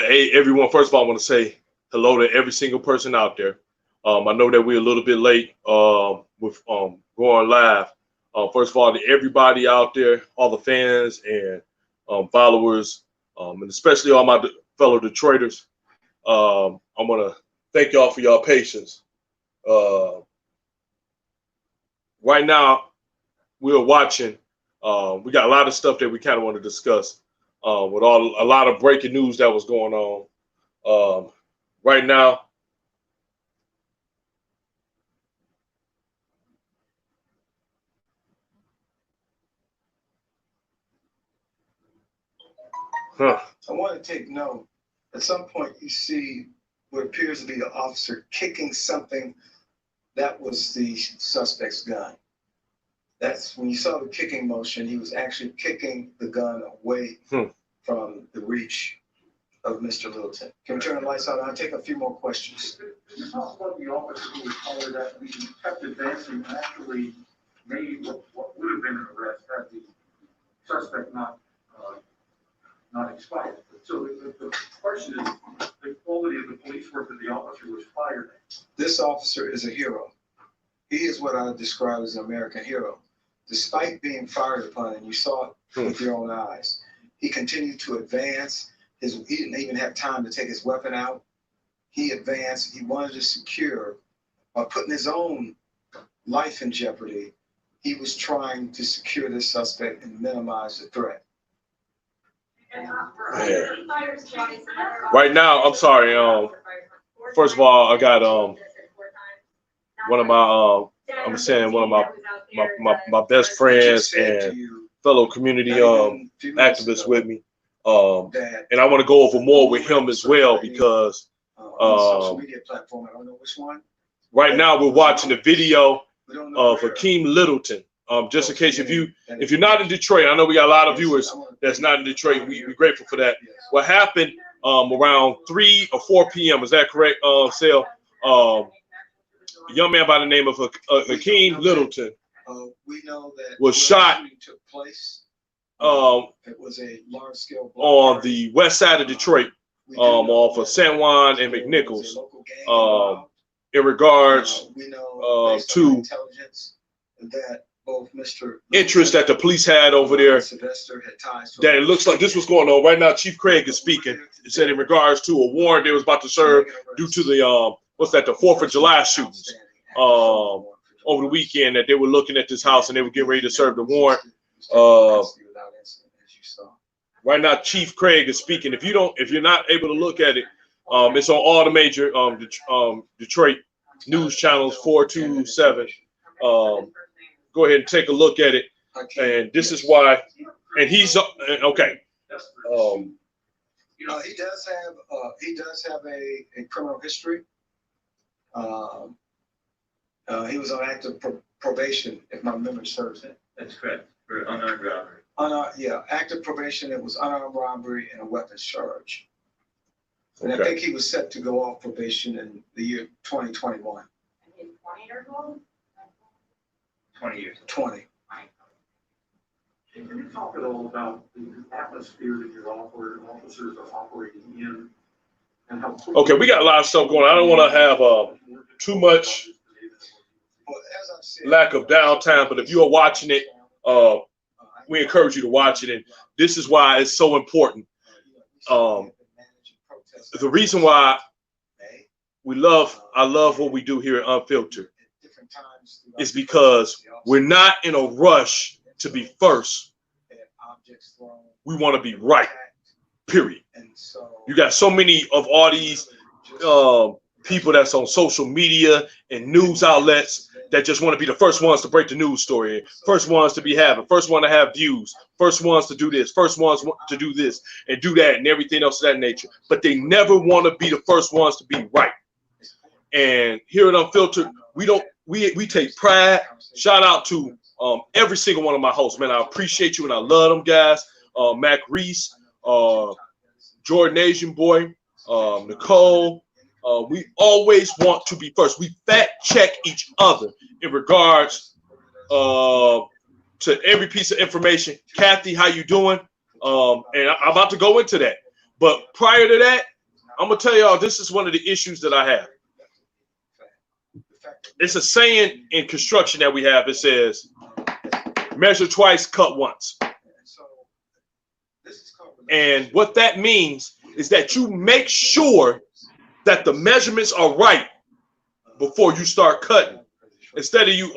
Hey, everyone, first of all, I want to say hello to every single person out there. I know that we're a little bit late with going live. First of all, to everybody out there, all the fans and followers, and especially all my fellow Detroiters, I want to thank y'all for your patience. Uh, right now, we're watching. We got a lot of stuff that we kind of want to discuss with a lot of breaking news that was going on. Right now, I want to take note. At some point, you see what appears to be the officer kicking something that was the suspect's gun. That's when you saw the kicking motion, he was actually kicking the gun away from the reach of Mr. Littleton. Can we turn the lights on? I'll take a few more questions. Can you talk about the officer who was called that we kept advancing and actually made what would have been an arrest had the suspect not expired? So the question is the quality of the police work that the officer was fired at. This officer is a hero. He is what I describe as an American hero. Despite being fired upon, and you saw it with your own eyes, he continued to advance. He didn't even have time to take his weapon out. He advanced. He wanted to secure, by putting his own life in jeopardy, he was trying to secure this suspect and minimize the threat. Yeah. Right now, I'm sorry. First of all, I got one of my I'm saying one of my best friends and fellow community activists with me. And I want to go over more with him as well because social media platform, I don't know which one. Right now we're watching the video of Hakeem Littleton. Just in case if you're not in Detroit, I know we got a lot of viewers that's not in Detroit. We're grateful for that. What happened around 3 or 4 p.m. Is that correct, Sale? A young man by the name of Hakeem Littleton we know that was shot. Took place. It was a large scale on the west side of Detroit, off of San Juan and McNichols. In regards to that both Mr. interest that the police had over there, that it looks like this was going on right now. Chief Craig is speaking. He said in regards to a warrant they was about to serve due to the the 4th of July shootings over the weekend, that they were looking at this house and they were getting ready to serve the warrant. Right now, Chief Craig is speaking. If you're not able to look at it, it's on all the major Detroit news channels, 427. Go ahead and take a look at it. And this is why. And he's okay. He does have a criminal history. He was on active probation, if my memory serves it. That's correct. For unarmed robbery. Active probation. It was unarmed robbery and a weapons charge. And Okay. I think he was set to go off probation in the year 2021. 20 years. 20. Can you talk at all about the atmosphere that your officers are operating in? And how Okay, we got a lot of stuff going on. I don't want to have too much lack of downtime, but if you are watching it, we encourage you to watch it. And this is why it's so important. The reason why I love what we do here at Unfiltered is because we're not in a rush to be first. We want to be right, period. You got so many of all these people that's on social media and news outlets that just want to be the first ones to break the news story, first ones to be having, first one to have views, first ones to do this, first ones to do this and do that and everything else of that nature. But they never want to be the first ones to be right. And here at Unfiltered, we take pride. Shout out to every single one of my hosts, man. I appreciate you and I love them guys. Mac Reese, Jordan Asian Boy, Nicole. We always want to be first. We fact check each other in regards to every piece of information. Kathy, how you doing? And I'm about to go into that. But prior to that, I'm gonna tell y'all, this is one of the issues that I have. It's a saying in construction that we have. It says, measure twice, cut once. And what that means is that you make sure that the measurements are right before you start cutting. Instead of you,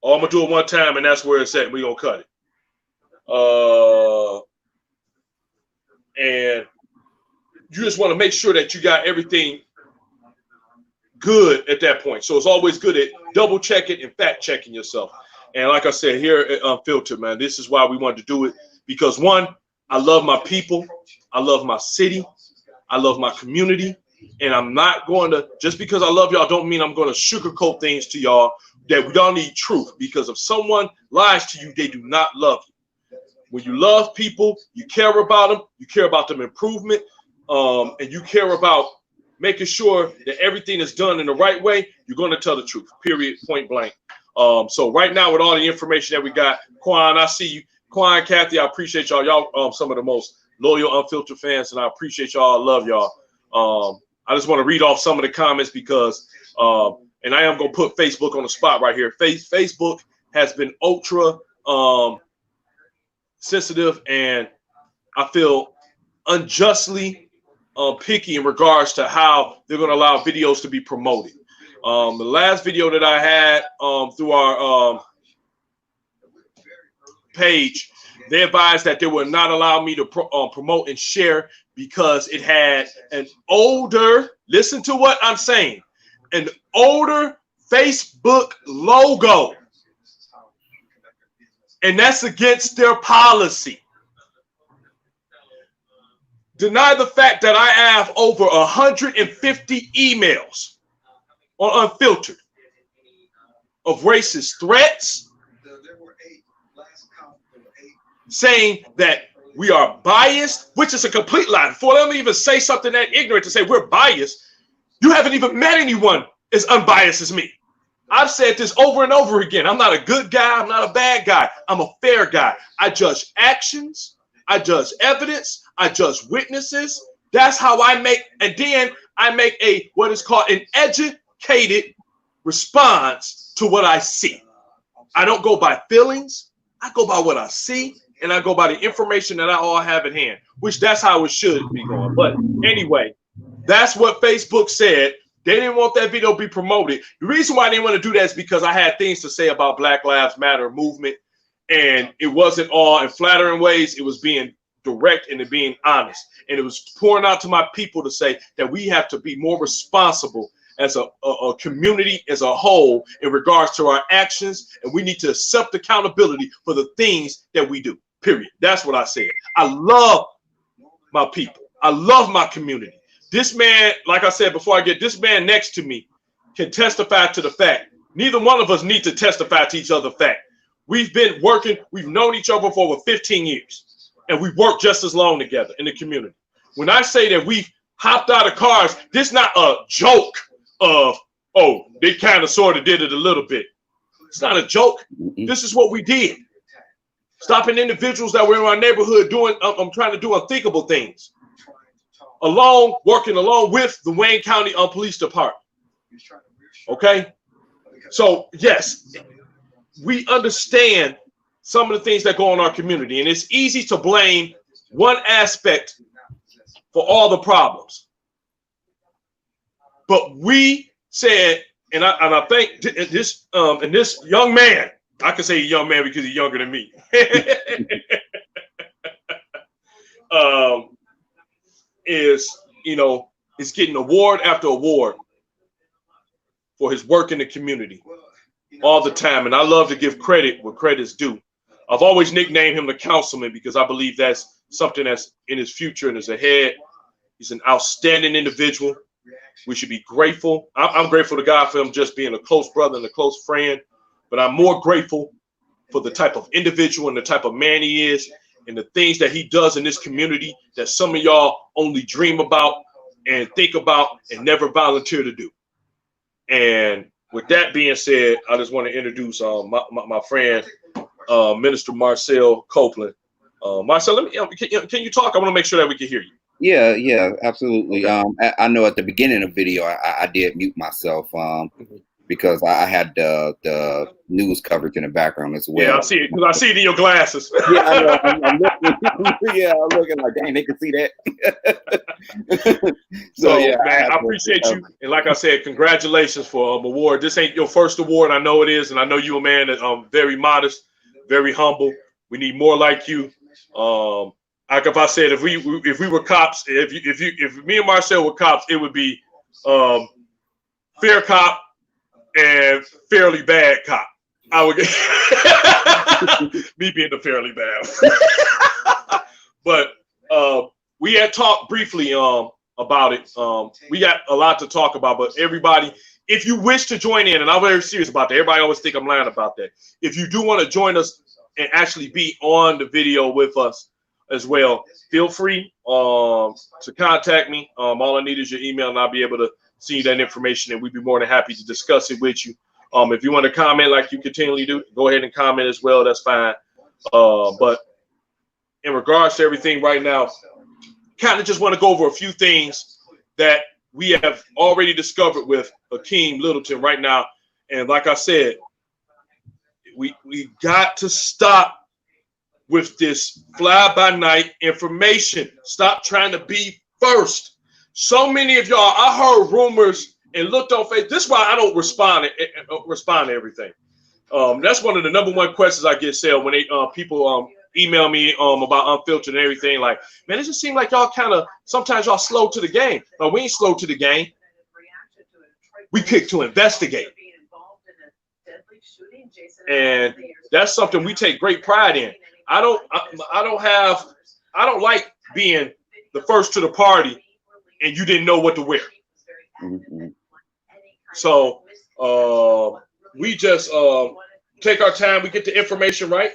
I'm gonna do it one time and that's where it's at. We're gonna cut it. And you just want to make sure that you got everything good at that point. So it's always good at double checking and fact checking yourself. And like I said, here at Unfiltered, man, this is why we wanted to do it. Because one, I love my people. I love my city. I love my community. And I'm not going to, just because I love y'all, don't mean I'm going to sugarcoat things to y'all that we don't need truth. Because if someone lies to you, they do not love you. When you love people, you care about them. You care about them improvement. And you care about making sure that everything is done in the right way, you're going to tell the truth, period, point blank. So right now, with all the information that we got, Quan, I see you. Quan, Kathy, I appreciate y'all. Y'all some of the most loyal Unfiltered fans, and I appreciate y'all. I love y'all. I just want to read off some of the comments because, and I am going to put Facebook on the spot right here. Facebook has been ultra sensitive, and I feel unjustly picky in regards to how they're going to allow videos to be promoted. The last video that I had through our page, they advised that they would not allow me to promote and share because it had an older, listen to what I'm saying, an older Facebook logo. And that's against their policy. Deny the fact that I have over 150 emails on Unfiltered of racist threats, saying that we are biased, which is a complete lie. Before them even say something that ignorant to say we're biased, you haven't even met anyone as unbiased as me. I've said this over and over again. I'm not a good guy. I'm not a bad guy. I'm a fair guy. I judge actions. I judge evidence. I judge witnesses. That's how I make, and then I make a what is called an educated response to what I see. I don't go by feelings. I go by what I see, and I go by the information that I all have at hand, which that's how it should be going. But anyway, that's what Facebook said. They didn't want that video to be promoted. The reason why I didn't want to do that is because I had things to say about Black Lives Matter movement, and it wasn't all in flattering ways. It was being direct and being honest. And it was pouring out to my people to say that we have to be more responsible as a community as a whole in regards to our actions, and we need to accept accountability for the things that we do, period. That's what I said. I love my people. I love my community. This man, like I said before, this man next to me can testify to the fact. Neither one of us need to testify to each other fact. We've been working, we've known each other for over 15 years, and we've worked just as long together in the community. When I say that we've hopped out of cars, this is not a joke of, oh, they kind of sort of did it a little bit. It's not a joke. This is what we did. Stopping individuals that were in our neighborhood doing, I'm trying to do unthinkable things. Working along with the Wayne County Police Department. Okay? So, yes, we understand some of the things that go on in our community, and it's easy to blame one aspect for all the problems. But we said, and I think this and this young man, I can say young man because he's younger than me. Is getting award after award for his work in the community all the time. And I love to give credit where credit's due. I've always nicknamed him the councilman because I believe that's something that's in his future and is ahead. He's an outstanding individual. We should be grateful. I'm grateful to God for him just being a close brother and a close friend, but I'm more grateful for the type of individual and the type of man he is and the things that he does in this community that some of y'all only dream about and think about and never volunteer to do. And with that being said, I just want to introduce my friend, Minister Marcel Copeland. Marcel, can you talk? I want to make sure that we can hear you. Yeah, absolutely. Okay. I know at the beginning of the video, I did mute myself because I had the news coverage in the background as Yeah, I well. see it because I see it in your glasses. Yeah, I know. I'm looking, yeah, I'm looking like, dang, they can see that. So, yeah, man, I appreciate you. And like I said, congratulations for award. This ain't your first award. I know it is. And I know you're a man that very modest, very humble. We need more like you. Like if I said, if we were cops, if me and Marcel were cops, it would be fair cop and fairly bad cop. I would get me being the fairly bad. But we had talked briefly about it. We got a lot to talk about, but everybody, if you wish to join in, and I'm very serious about that. Everybody always think I'm lying about that. If you do want to join us and actually be on the video with us as well, feel free to contact me. All I need is your email, and I'll be able to see that information, and we'd be more than happy to discuss it with you. If you want to comment like you continually do, go ahead and comment as well. That's fine. But in regards to everything right now, kind of just want to go over a few things that we have already discovered with Hakeem Littleton right now. And like I said, we got to stop with this fly-by-night information. Stop trying to be first. So many of y'all, I heard rumors and looked on Facebook. This is why I don't respond to everything. That's one of the #1 questions I get, Sal, when they people email me about Unfiltered and everything. Like, man, it just seems like y'all kind of sometimes y'all slow to the game. No, we ain't slow to the game. We pick to investigate, and that's something we take great pride in. I don't like being the first to the party and you didn't know what to wear. So we just take our time. We get the information right.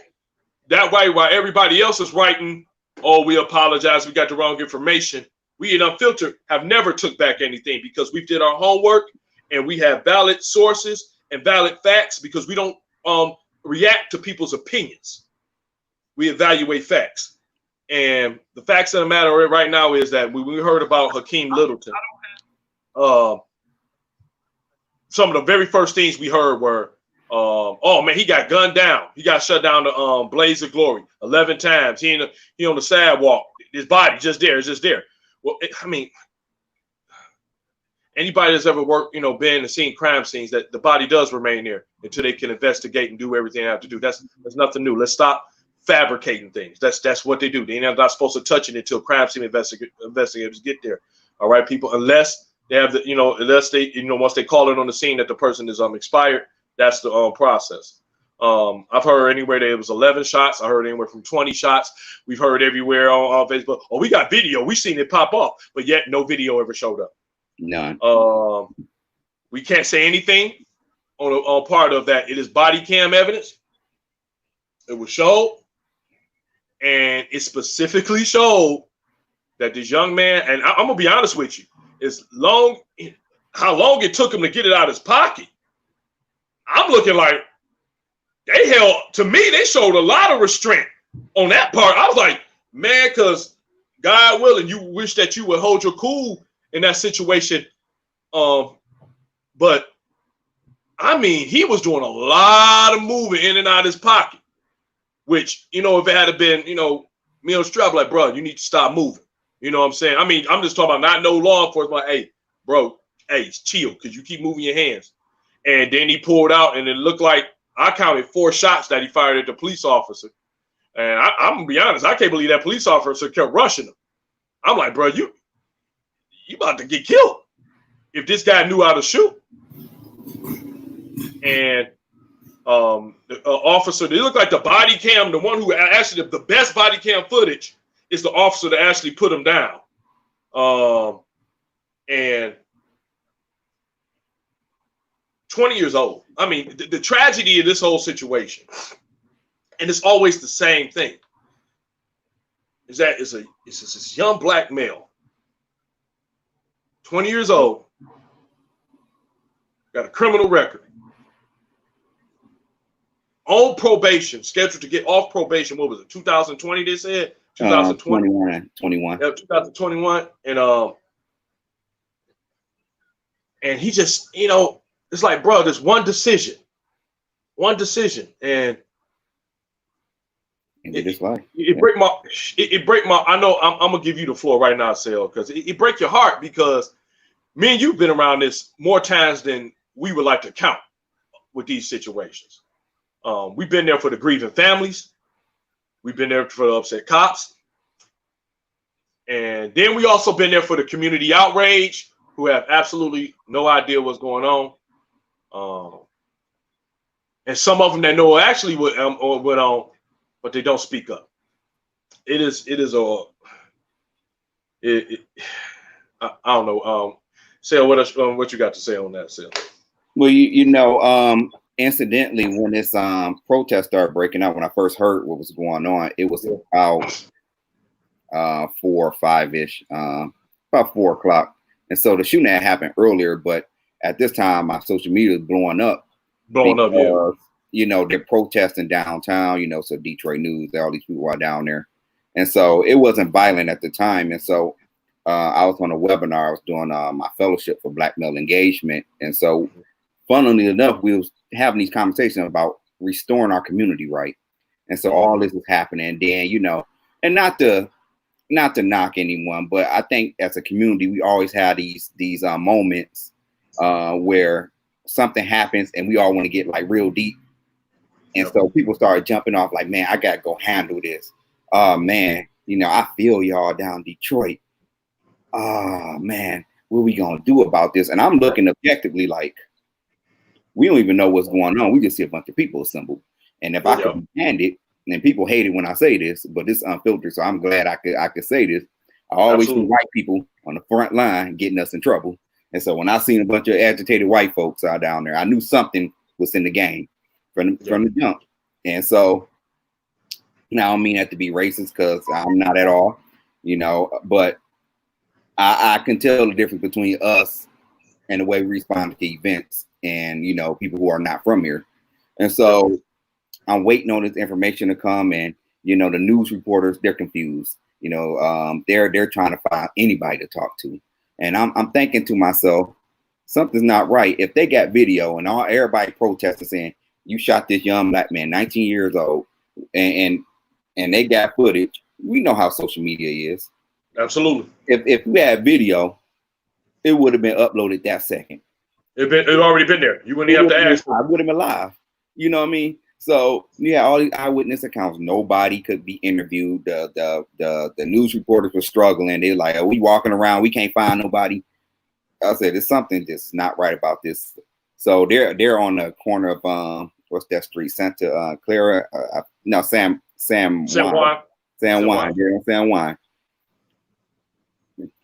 That way, while everybody else is writing, oh, we apologize, we got the wrong information, we at Unfiltered have never took back anything because we did our homework and we have valid sources and valid facts because we don't react to people's opinions. We evaluate facts. And the facts of the matter right now is that when we heard about Hakeem Littleton, some of the very first things we heard were, oh man, he got gunned down. He got shut down to Blaze of Glory 11 times. He on the sidewalk. His body just there. It's just there. Well, I mean, anybody that's ever worked, been and seen crime scenes, that the body does remain there until they can investigate and do everything they have to do. That's nothing new. Let's stop fabricating things. That's what they do. They're not supposed to touch it until crime scene investigators get there. All right, people, unless they have the, unless they, once they call it on the scene that the person is expired, that's the process. I've heard anywhere that it was 11 shots. I heard anywhere from 20 shots. We've heard everywhere on Facebook. Oh, we got video. We seen it pop off, but yet no video ever showed up. None. We can't say anything on part of that. It is body cam evidence. It was showed, and it specifically showed that this young man, and I'm gonna be honest with you, how long it took him to get it out of his pocket. I'm looking like they showed a lot of restraint on that part. I was like, man, because God willing, you wish that you would hold your cool in that situation. But I mean, he was doing a lot of moving in and out of his pocket, which, if it had been, me on strap, like, bro, you need to stop moving. You know what I'm saying? I mean, I'm just talking about not no law enforcement. Like, hey, bro, chill, because you keep moving your hands. And then he pulled out, and it looked like I counted 4 shots that he fired at the police officer. And I'm gonna be honest, I can't believe that police officer kept rushing him. I'm like, bro, you about to get killed if this guy knew how to shoot. And the officer, they look like the body cam, the one who actually the best body cam footage is the officer that actually put him down. And 20 years old. I mean, the tragedy of this whole situation, and it's always the same thing, is that it's this young black male, 20 years old, got a criminal record, on probation, scheduled to get off probation. What was it, 2020? They said, 2020. 21. Yeah, 2021. And he just, it's like, bro, there's one decision. And it break my, I know I'm gonna give you the floor right now, Sale, because it break your heart, because me and you've been around this more times than we would like to count with these situations. We've been there for the grieving families. We've been there for the upset cops. And then we also been there for the community outrage, who have absolutely no idea what's going on. And some of them that know actually what went on, but they don't speak up. I don't know. Sale, what you got to say on that, Sale? Well, incidentally, when this protest started breaking out, when I first heard what was going on, it was about 4 or 5-ish, about 4 o'clock. And so the shooting had happened earlier, but at this time, my social media is blowing up. Yeah. They're protesting downtown, so Detroit News, all these people are down there. And so it wasn't violent at the time. And so I was on a webinar. I was doing my fellowship for Black Male Engagement. And so funnily enough, we was having these conversations about restoring our community, right? And so all this was happening. And then, and not to knock anyone, but I think as a community, we always have these moments where something happens and we all want to get like real deep. And so people started jumping off like, man, I got to go handle this. Oh, man, I feel y'all down Detroit. Oh, man, what are we going to do about this? And I'm looking objectively like, we don't even know what's going on. We just see a bunch of people assembled. And if I could hand it, and people hate it when I say this, but this is unfiltered, so I'm glad I could say this. I always see white people on the front line getting us in trouble. And so when I seen a bunch of agitated white folks out down there, I knew something was in the game from the jump. And so now I don't mean that to be racist, because I'm not at all, but I can tell the difference between us and the way we respond to events and, people who are not from here. And so I'm waiting on this information to come, and, the news reporters, they're confused. They're trying to find anybody to talk to. And I'm thinking to myself, something's not right. If they got video and everybody protesting saying, you shot this young Black man, 19 years old, and they got footage, we know how social media is. Absolutely. If we had video, it would have been uploaded that second. It already been there. You wouldn't have to ask for it. I would have been live. You know what I mean? So yeah, all these eyewitness accounts, nobody could be interviewed. The news reporters were struggling. They're like, are we walking around? We can't find nobody. I said, there's something just not right about this. So they're on the corner of what's that street? Santa Clara? No, San Juan. San Juan. They're on San Juan.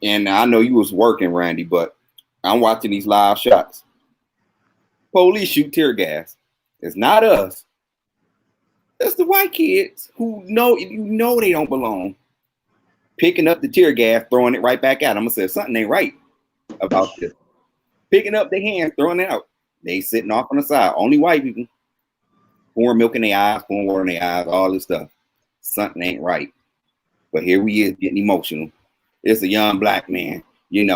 And I know you was working, Randy, but I'm watching these live shots. Police shoot tear gas. It's not us. It's the white kids who know they don't belong. Picking up the tear gas, throwing it right back at them. I said, something ain't right about this. Picking up their hands, throwing it out. They sitting off on the side. Only white people. Pouring milk in their eyes, pouring water in their eyes, all this stuff. Something ain't right. But here we is getting emotional. It's a young Black man.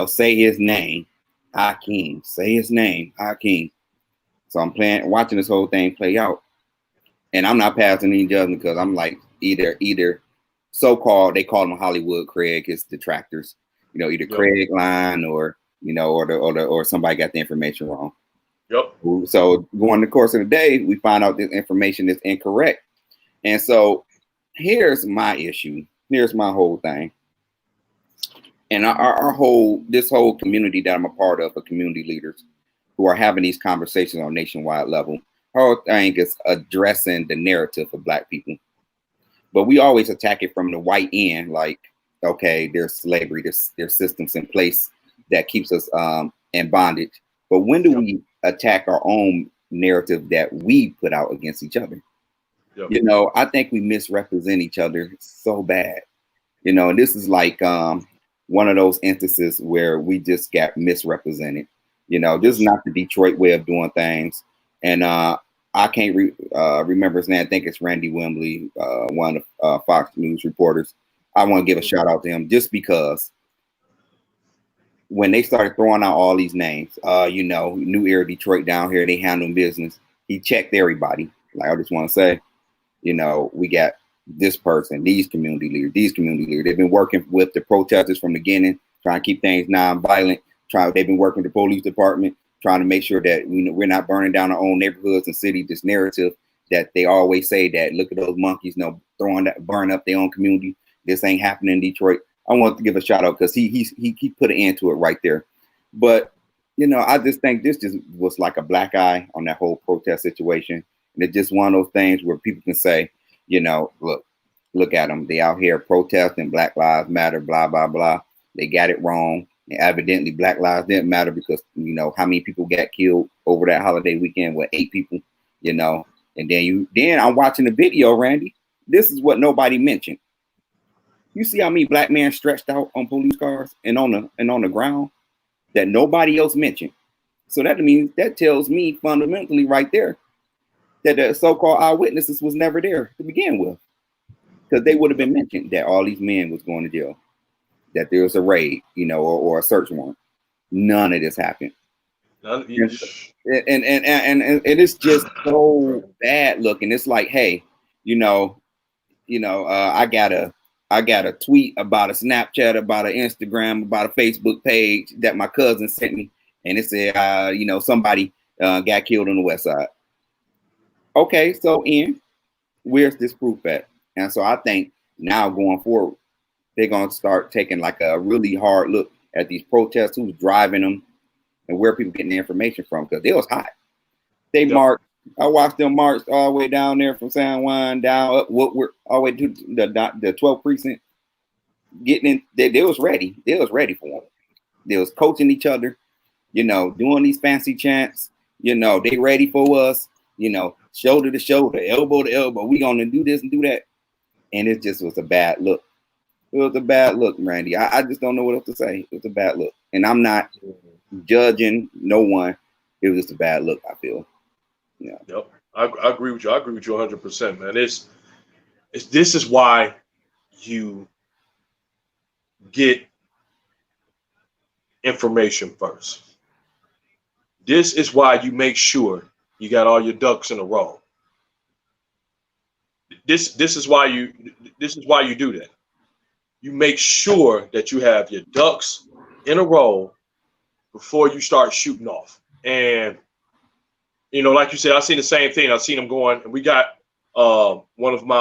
Say his name. Hakeem. Say his name. Hakeem. So I'm watching this whole thing play out. And I'm not passing any judgment, because I'm like, either so-called, they call them Hollywood Craig, it's detractors, either Craig line or or somebody got the information wrong. Yep. So during the course of the day, we find out this information is incorrect. And so here's my issue. Here's my whole thing. And this whole community that I'm a part of, community leaders who are having these conversations on nationwide level, whole thing is addressing the narrative of Black people. But we always attack it from the white end, like, okay, there's slavery, there's systems in place that keeps us in bondage. But when do we attack our own narrative that we put out against each other? Yep. I think we misrepresent each other so bad. And this is like one of those instances where we just got misrepresented. This is not the Detroit way of doing things. And I can't remember his name. I think it's Randy Wembley, one of Fox News reporters. I want to give a shout out to him just because when they started throwing out all these names, you know, New Era Detroit down here, they handling business. He checked everybody. Like, I just want to say, you know, we got this person, these community leaders. They've been working with the protesters from the beginning, trying to keep things non-violent. They've been working with the police department, trying to make sure that we're not burning down our own neighborhoods and cities. This narrative that they always say that, look at those monkeys, you know, burn up their own community. This ain't happening in Detroit. I want to give a shout out because he put an end to it right there. But, you know, I just think this just was like a black eye on that whole protest situation. And it's just one of those things where people can say, you know, look at them. They out here protesting Black Lives Matter, blah, blah, blah. They got it wrong. And evidently Black Lives didn't matter because, you know, how many people got killed over that holiday weekend with 8 people, you know. And then I'm watching the video, Randy. This is what nobody mentioned. You see how many black men stretched out on police cars and on the ground that nobody else mentioned. So that tells me fundamentally right there that the so-called eyewitnesses was never there to begin with, because they would have been mentioned that all these men was going to jail, that there was a raid, you know, or a search warrant. None of this happened. And it's just so bad looking. It's like, hey, I got a tweet about a Snapchat, about an Instagram, about a Facebook page that my cousin sent me, and it said, you know, somebody got killed on the West Side. Okay, so where's this proof at? And so I think now going forward, they're going to start taking like a really hard look at these protests, who's driving them, and where people getting the information from, because it was hot. They marched. I watched them march all the way down there from San Juan down up Woodward, all the way to the 12th precinct. Getting in, they was ready. They was ready for them. They was coaching each other, you know, doing these fancy chants. You know, they ready for us. You know, shoulder to shoulder, elbow to elbow. We gonna do this and do that. And it just was a bad look. It was a bad look, Randy. I just don't know what else to say. It was a bad look. And I'm not judging no one. It was just a bad look, I feel. Yeah. Yep. I agree with you. I agree with you 100%, man. This is why you get information first. This is why you make sure you got all your ducks in a row. This is why you do that. You make sure that you have your ducks in a row before you start shooting off. And you know, like you said, I seen the same thing. I seen them going, and we got one of my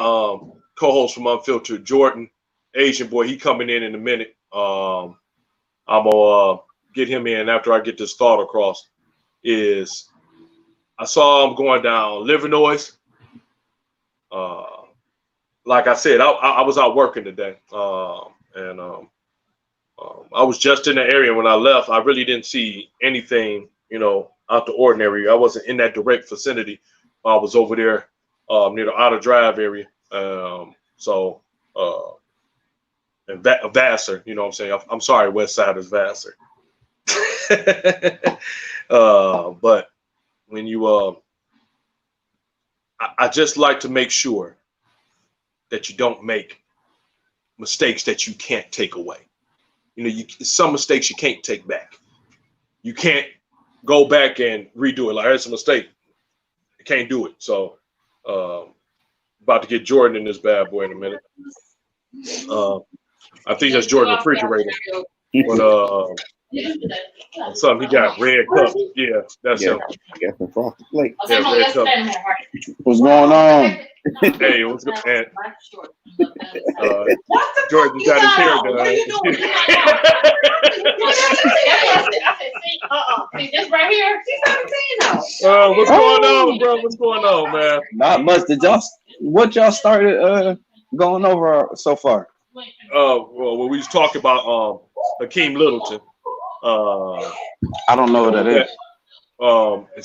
co-hosts from Unfiltered, Jordan, Asian boy. He coming in a minute. I'm gonna get him in after I get this thought across. Is I saw him going down Livernois. Like I said, I was out working today, and I was just in the area when I left. I really didn't see anything, you know, out the ordinary. I wasn't in that direct vicinity. I was over there near the Outer Drive area. And Vassar, you know what I'm saying? I'm sorry, West Side is Vassar. But when you, I just like to make sure that you don't make mistakes that you can't take away. You know, some mistakes you can't take back. You can't go back and redo it. Like, that's a mistake. You can't do it. So, about to get Jordan in this bad boy in a minute. I think that's Jordan refrigerator. But something, he got red cup. Yeah, that's him. Yeah, red cup. What's going on? Hey, what's good, man? Jordan got his hair done. What are you doing? See this right here? She's 17 now. What's going on, bro? What's going on, man? Not much. What y'all started going over so far? Well, we was talking about Hakeem Littleton. I don't know what that is.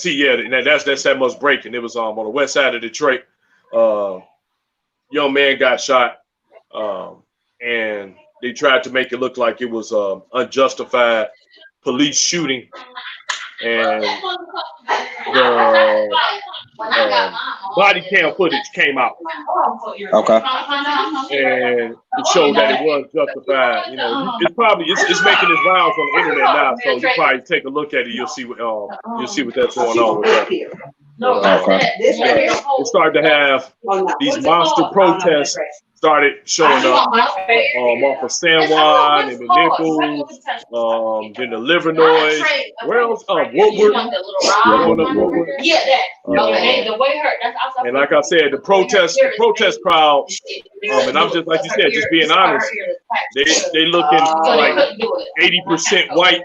See, yeah, that's that much breaking. It was on the west side of Detroit. Young man got shot, and they tried to make it look like it was unjustified police shooting, and body cam footage came out, Okay. and it showed that it was justified. You know, it's probably it's making its rounds on the internet now, so you probably take a look at it. You'll see what that's going on with that. Okay. It started to have these monster protests started showing up off of San Juan and the Nichols, then the Livernois. Where else? Woodward. And like I said, the protest crowd, and I'm just like you said, just being honest, they looking like 80% white,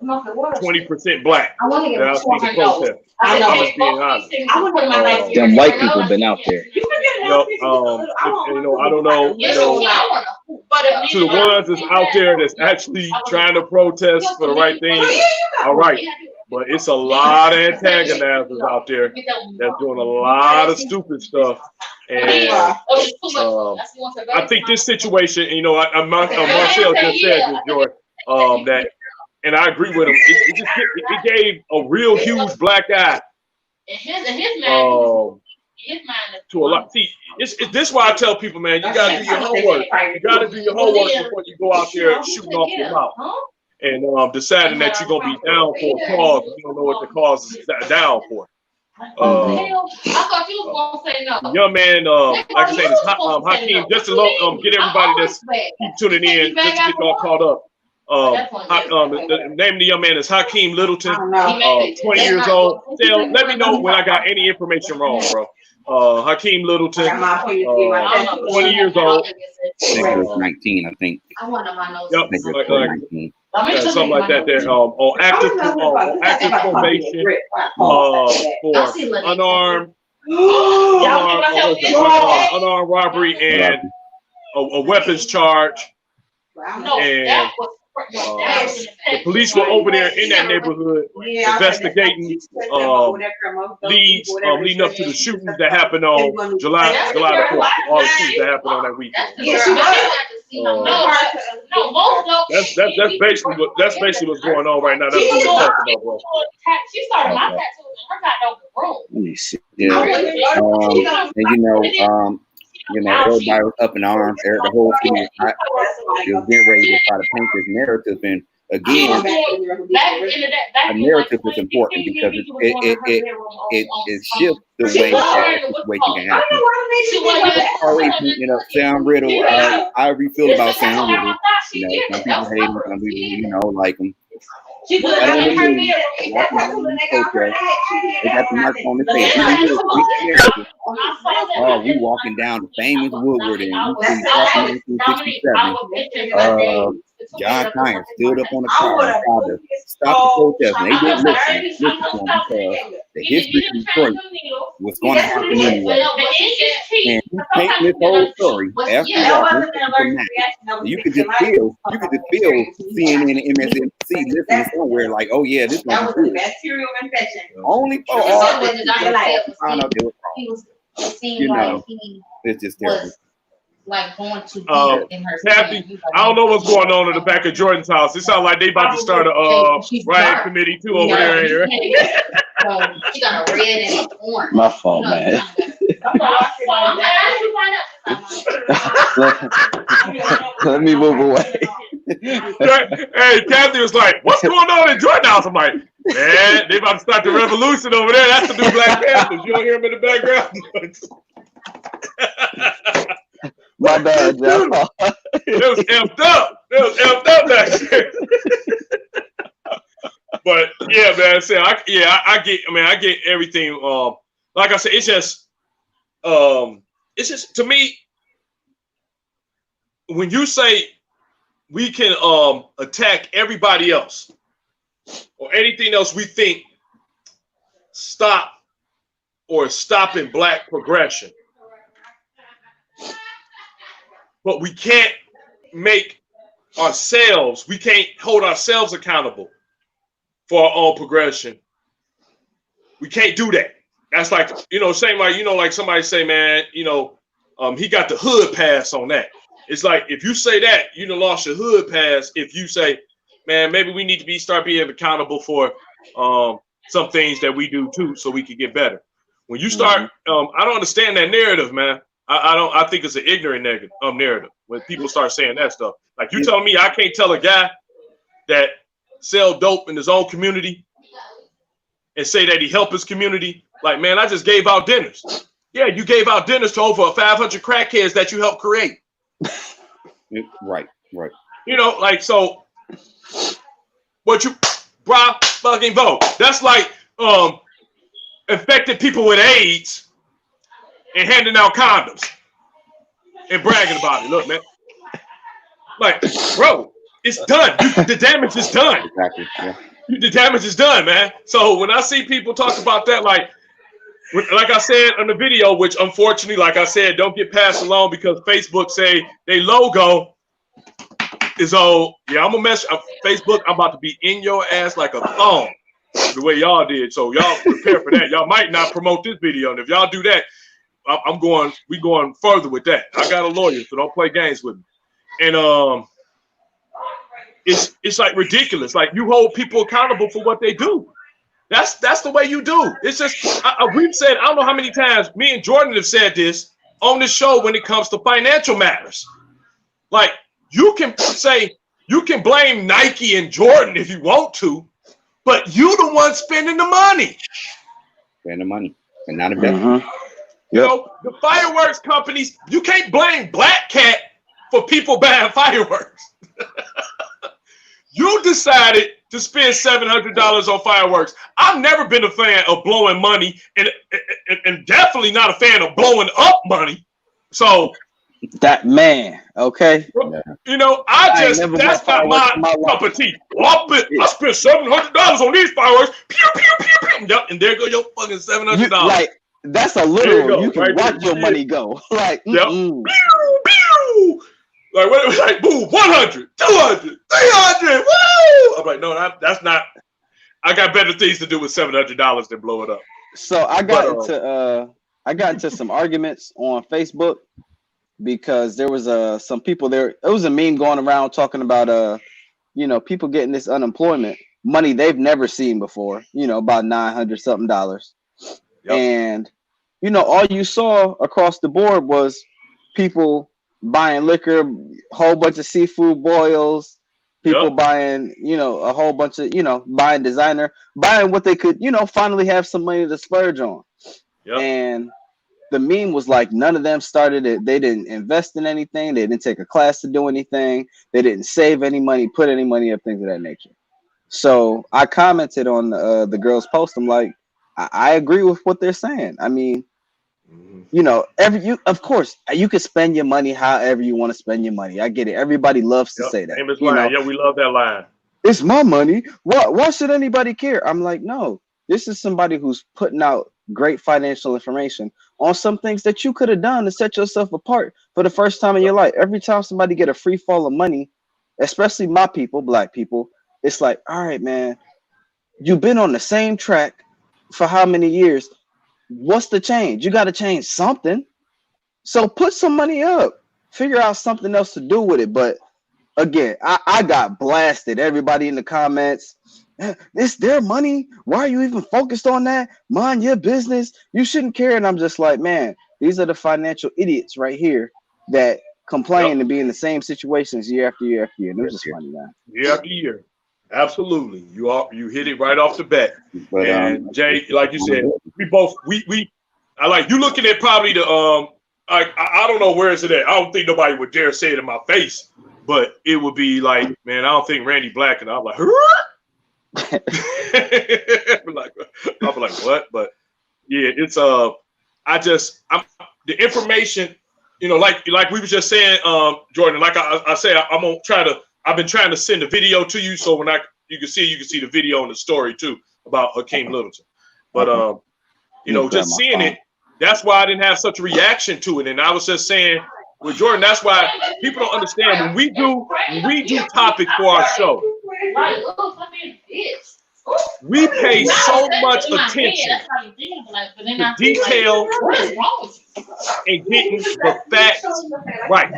20% black. That I see the protest. I'm just being honest. Them white people been out there. You know, I don't know, to the ones that's out there that's actually trying to protest for the right thing, all right. But it's a lot of antagonizers out there that's doing a lot of stupid stuff. And I think this situation, you know, Marcel just said this, George, that, and I agree with him, it gave a real huge black eye to a lot. See, this is why I tell people, man, you gotta do your homework. You gotta do your homework before you go out there shooting off your mouth and deciding that you're gonna be down for a cause. You don't know what the cause is down for. The young man, like I said, is Hakeem. Just to get everybody that's keep tuning in, just to get y'all caught up. The name of the young man is Hakeem Littleton, 20 years old. Let me know when I got any information wrong, bro. Hakeem Littleton, 20 years old. It was 19, I think. Yep, something like that. There, on active probation for unarmed robbery and a weapons charge. And the police were over there in that neighborhood investigating leading up to the shootings that happened on July the 4th. All the shootings that happened on that weekend. That's basically what's going on right now. That's what we're talking about, bro. She started my tattoo in her goddamn room. Let me see. Yeah. And everybody was up in arms. The whole thing was getting ready to try to paint this narrative. And again, a narrative is important because it shifts the way that situation can happen. Always, Sam Riddle. I feel about Sam Riddle. Some people hate him, some people, like him. They got the mark on the face. Oh, we walking down the famous Woodward and we see 1967. John Tyne stood up on the car and tried to stop the protest, and they didn't listen to him because the history of Detroit was going to happen anyway. And he painted this whole story after that. You could just feel CNN and MSNBC listening somewhere like, oh yeah, this one's good. Only for all found out they were wrong. It's just terrible. Like going to be in her Kathy, I don't know what's going on in the back of Jordan's house. It sounds like they about to start a riot committee too over there. She got a red and orange. My fault, man. Let me move away. Hey, Kathy was like, "What's going on in Jordan's house?" I'm like, "Man, they about to start the revolution over there. That's the new Black Panthers. You don't hear them in the background." My bad, Joe. It was amped up. Back there. But yeah, man. I get everything. Like I said, it's just to me, when you say we can attack everybody else or anything else we think stopping Black progression. But we can't we can't hold ourselves accountable for our own progression. We can't do that. That's like, same like, like somebody say, man, he got the hood pass on that. It's like, if you say that, you done lost your hood pass. If you say, man, maybe we need to start being accountable for some things that we do too, so we can get better. When you start, I don't understand that narrative, man. I don't. I think it's an ignorant narrative when people start saying that stuff. Like you telling me I can't tell a guy that sell dope in his own community and say that he helped his community. Like, man, I just gave out dinners. Yeah, you gave out dinners to over 500 crackheads that you helped create. Right. You know, like, so what you, bro, fucking vote. That's like infecting people with AIDS and handing out condoms and bragging about it. Look, man. Like, bro, it's done. The damage is done. Exactly. Yeah. The damage is done, man. So when I see people talk about that, like I said on the video, which unfortunately, like I said, don't get passed along because Facebook say they logo is old. Yeah, I'm gonna mess up Facebook. I'm about to be in your ass like a thong, the way y'all did. So y'all prepare for that. Y'all might not promote this video, and if y'all do that, we going further with that. I got a lawyer, so don't play games with me. And it's like ridiculous. Like you hold people accountable for what they do. That's the way you do. It's just we've said, I don't know how many times me and Jordan have said this on this show when it comes to financial matters. Like you can blame Nike and Jordan if you want to, but you the one spending the money. Spend the money and not invest. You know, the fireworks companies, you can't blame Black Cat for people buying fireworks. You decided to spend $700 on fireworks. I've never been a fan of blowing money and definitely not a fan of blowing up money. So that man, okay. You know, that's not my cup of tea. I spent $700 on these fireworks. Pew, pew, pew, pew. Yep, and there go your fucking $700. Like that's a literal. You can right watch your money go. Like yep. Pew, pew. Like what? It was like, boom, 100, 200, 300. Woo! I'm like, no, that's not. I got better things to do with $700 than blow it up. So I got into some arguments on Facebook because there was some people there. It was a meme going around talking about people getting this unemployment money they've never seen before. About $900 something. Yep. And all you saw across the board was people buying liquor, whole bunch of seafood boils, people buying, a whole bunch of, buying designer, buying what they could, finally have some money to splurge on. Yep. And the meme was like, none of them started it. They didn't invest in anything. They didn't take a class to do anything. They didn't save any money, put any money up, things of that nature. So I commented on the girl's post. I'm like, I agree with what they're saying. I mean, of course, you can spend your money however you want to spend your money. I get it. Everybody loves to say that. Yeah, we love that line. It's my money. Why should anybody care? I'm like, no, this is somebody who's putting out great financial information on some things that you could have done to set yourself apart for the first time in your life. Every time somebody get a free fall of money, especially my people, Black people, it's like, all right, man, you've been on the same track for how many years? What's the change? You got to change something. So put some money up, figure out something else to do with it. But again, I got blasted. Everybody in the comments, it's their money. Why are you even focused on that? Mind your business. You shouldn't care. And I'm just like, man, these are the financial idiots right here that complain and be in the same situations year after year after year. And it was just funny, man. Year after year. Absolutely. You hit it right off the bat. But, and Jay, like you said, I like you looking at probably the I don't know where is it at. I don't think nobody would dare say it in my face, but it would be like, man, I don't think Randy Black, and I'm like, I'll be like, what? But yeah, it's I'm the information, like we were just saying, Jordan, like I said, I'm gonna try to. I've been trying to send a video to you, so when you can see the video and the story too about Hakeem Littleton. But just seeing it, that's why I didn't have such a reaction to it. And I was just saying with Jordan, that's why people don't understand when we do topics for our show. We pay so much attention to detail and getting the facts right.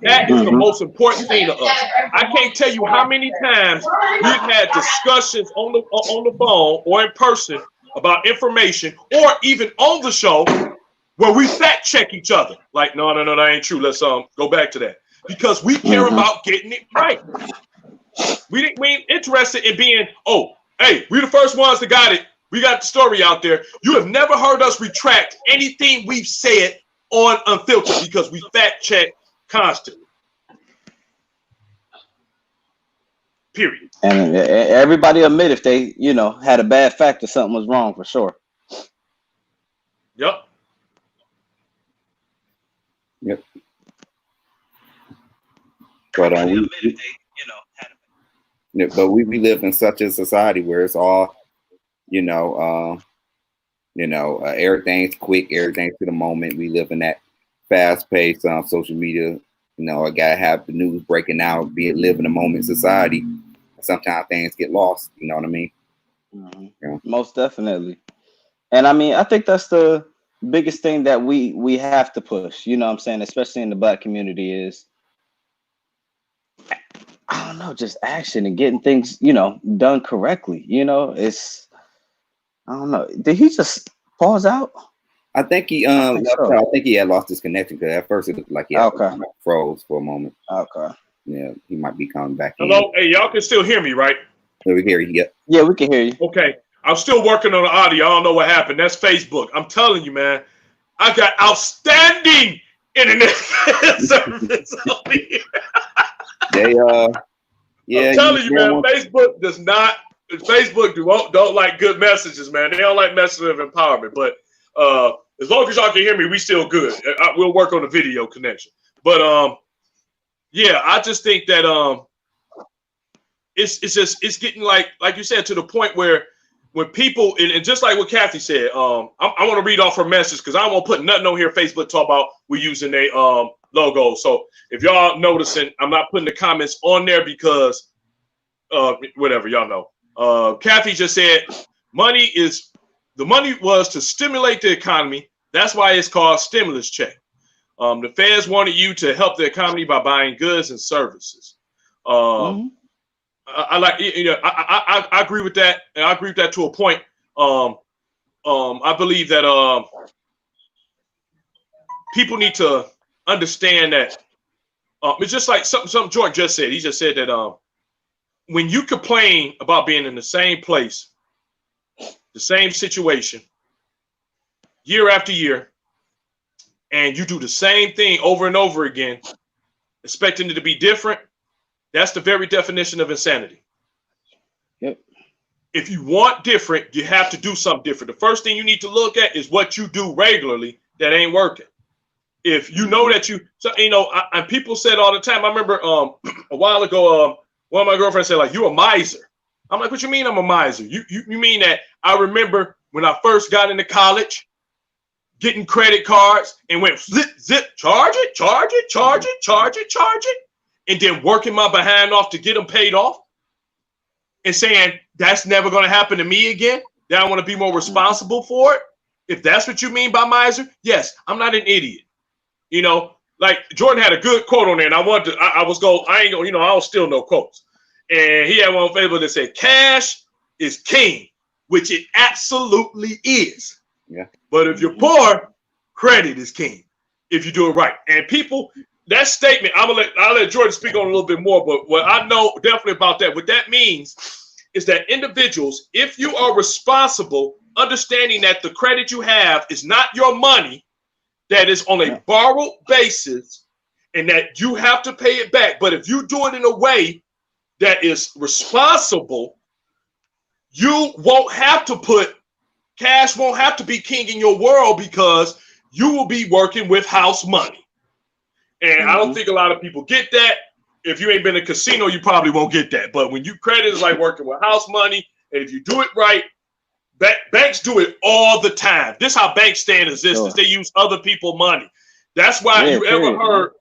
That is the most important thing to us. I can't tell you how many times we've had discussions on the phone or in person about information, or even on the show where we fact check each other. Like, no, that ain't true. Let's go back to that, because we care about getting it right. We ain't interested in being, oh, hey, we the first ones that got it. We got the story out there. You have never heard us retract anything we've said on Unfiltered, because we fact check constantly. Period. And everybody admit if they, had a bad fact or something was wrong, for sure. Yep. But we live in such a society where it's all, everything's quick, everything's to the moment. We live in that fast-paced social media. I gotta have the news breaking out, live in the moment society. Sometimes things get lost. You know what I mean? Mm-hmm. Yeah. Most definitely. And I mean, I think that's the biggest thing that we have to push. You know what I'm saying? Especially in the Black community is, I don't know, just action and getting things, done correctly. It's, I don't know. Did he just pause out? I think he I think he had lost his connection, because at first it looked like he had froze for a moment. Okay. Yeah, he might be coming back. Hello, hey, y'all can still hear me, right? Yeah, we hear you. Yep. Yeah, we can hear you. Okay, I'm still working on the audio. I don't know what happened. That's Facebook. I'm telling you, man, I got outstanding internet service on here. I'm telling you, man, Facebook does not. Facebook don't like good messages, man. They don't like messages of empowerment. But as long as y'all can hear me, we still good. We'll work on the video connection. But yeah, I just think that it's getting like you said, to the point where when people, and just like what Kathy said, I want to read off her message, because I won't put nothing on here. Facebook talk about we using their logo. So if y'all noticing, I'm not putting the comments on there because whatever, y'all know. Kathy just said the money was to stimulate the economy. That's why it's called stimulus check. The feds wanted you to help the economy by buying goods and services. I like, I agree with that, and I agree with that to a point. I believe that people need to understand that it's just like something Jordan just said. He just said that when you complain about being in the same place, the same situation, year after year, and you do the same thing over and over again, expecting it to be different, that's the very definition of insanity. Yep. If you want different, you have to do something different. The first thing you need to look at is what you do regularly that ain't working. If you know that and people said all the time, I remember a while ago, one of my girlfriends said, like, you a miser. I'm like, what you mean I'm a miser? You mean that I remember when I first got into college, getting credit cards and went zip, charge it, and then working my behind off to get them paid off, and saying that's never going to happen to me again, that I want to be more responsible for it. If that's what you mean by miser, yes, I'm not an idiot. Like Jordan had a good quote on there, and I don't steal no quotes. And he had one on Facebook that said, cash is king, which it absolutely is. Yeah. But if you're poor, credit is king if you do it right. And people, that statement, I'll let Jordan speak on a little bit more, but what I know definitely about that, what that means is that individuals, if you are responsible, understanding that the credit you have is not your money, that is on a borrowed basis, and that you have to pay it back. But if you do it in a way that is responsible, you won't have to cash won't have to be king in your world, because you will be working with house money. And I don't think a lot of people get that. If you ain't been in a casino, you probably won't get that. But when you credit is like working with house money, and if you do it right, banks do it all the time. This is how banks stay in existence. They use other people's money. That's why ever heard,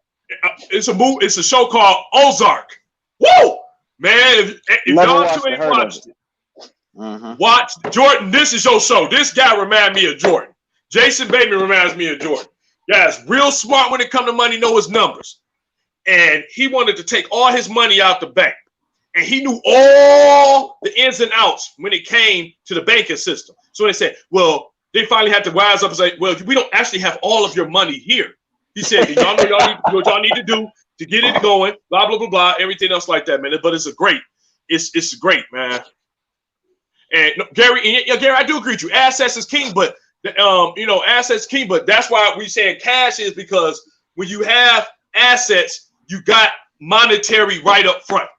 it's a show called Ozark. Woo! Man, if y'all two ain't watched it, watch Jordan. This is your show. This guy reminds me of Jordan. Jason Bateman reminds me of Jordan. Guy's real smart when it comes to money, know his numbers. And he wanted to take all his money out the bank. and he knew all the ins and outs when it came to the banking system. So they said, well, they finally had to wise up and say, well, we don't actually have all of your money here. He said, y'all know what y'all need to do to get it going, blah, blah, blah, blah, everything else like that, man. But it's great, man. And Gary, I do agree with you. Assets is king, but assets king. But that's why we saying cash is, because when you have assets, you got monetary right up front.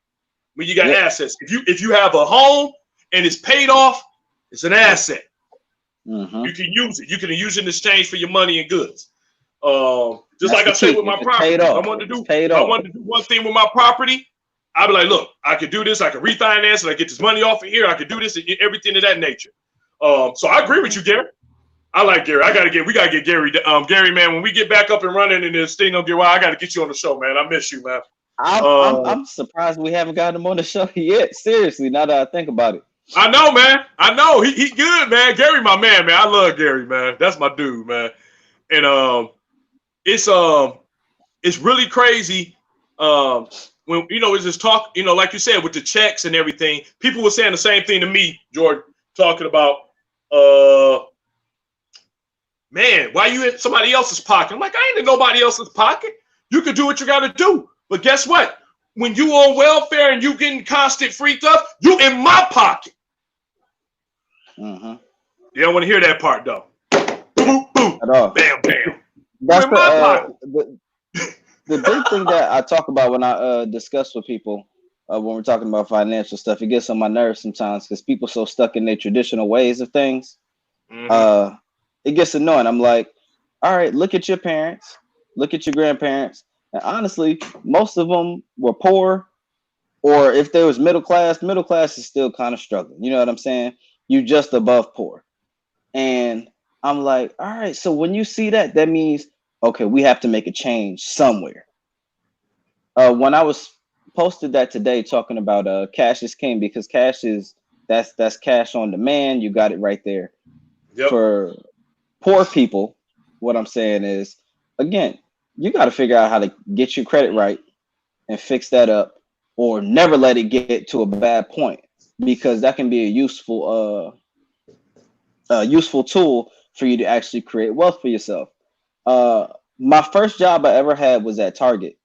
When you got assets, if you have a home and it's paid off, it's an asset. Mm-hmm. You can use it. You can use it in exchange for your money and goods. Just like I said with my property, I wanted to do one thing with my property. I'd be like, look, I could do this. I could refinance it. I get this money off of here. I could do this and everything of that nature. So I agree with you, Gary. I like Gary. We gotta get Gary. Gary, man, when we get back up and running in this thing, I gotta get you on the show, man. I miss you, man. I'm surprised we haven't gotten him on the show yet. Seriously, now that I think about it. I know, man. I know he good, man. Gary, my man. I love Gary, man. That's my dude, man. And it's really crazy. When it's just talk, like you said, with the checks and everything, people were saying the same thing to me, Jordan, talking about, man, why you in somebody else's pocket? I'm like, I ain't in nobody else's pocket. You can do what you got to do. But guess what? When you on welfare and you getting constant free stuff, you in my pocket. Mm-hmm. You don't want to hear that part, though. Boom, boom, At all. bam, bam. That's in my pocket. The big thing that I talk about when I discuss with people when we're talking about financial stuff, it gets on my nerves sometimes because people so stuck in their traditional ways of things. Mm-hmm. It gets annoying. I'm like, all right, look at your parents, look at your grandparents. And honestly, most of them were poor, or if they was middle class is still kind of struggling. You know what I'm saying? You just above poor. And I'm like, all right, so when you see that, that means, okay, we have to make a change somewhere. When I was posted that today talking about cash is king, because that's cash on demand. You got it right there. Yep. For poor people, what I'm saying is, again, you got to figure out how to get your credit right and fix that up, or never let it get to a bad point, because that can be a useful tool for you to actually create wealth for yourself. My first job I ever had was at Target.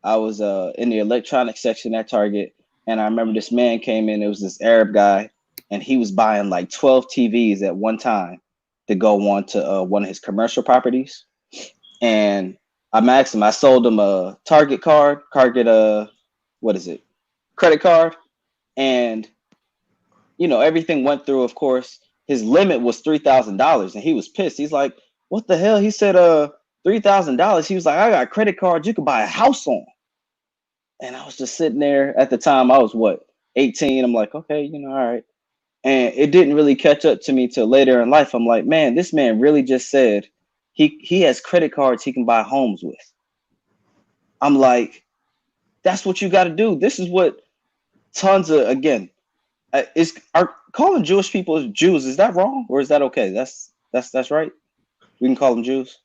I was in the electronics section at Target, and I remember this man came in. It was this Arab guy, and he was buying like 12 TVs at one time to go on to one of his commercial properties. And I asked him, I sold him a Target credit card. And, everything went through, of course. His limit was $3,000, and he was pissed. He's like, what the hell? He said, $3,000. He was like, I got credit cards you could buy a house on. And I was just sitting there at the time. I was 18. I'm like, okay, all right. And it didn't really catch up to me till later in life. I'm like, man, this man really just said he has credit cards he can buy homes with. I'm like, that's what you got to do. This is what tons of, again, are calling Jewish people Jews. Is that wrong, or is that okay? That's right. We can call them Jews.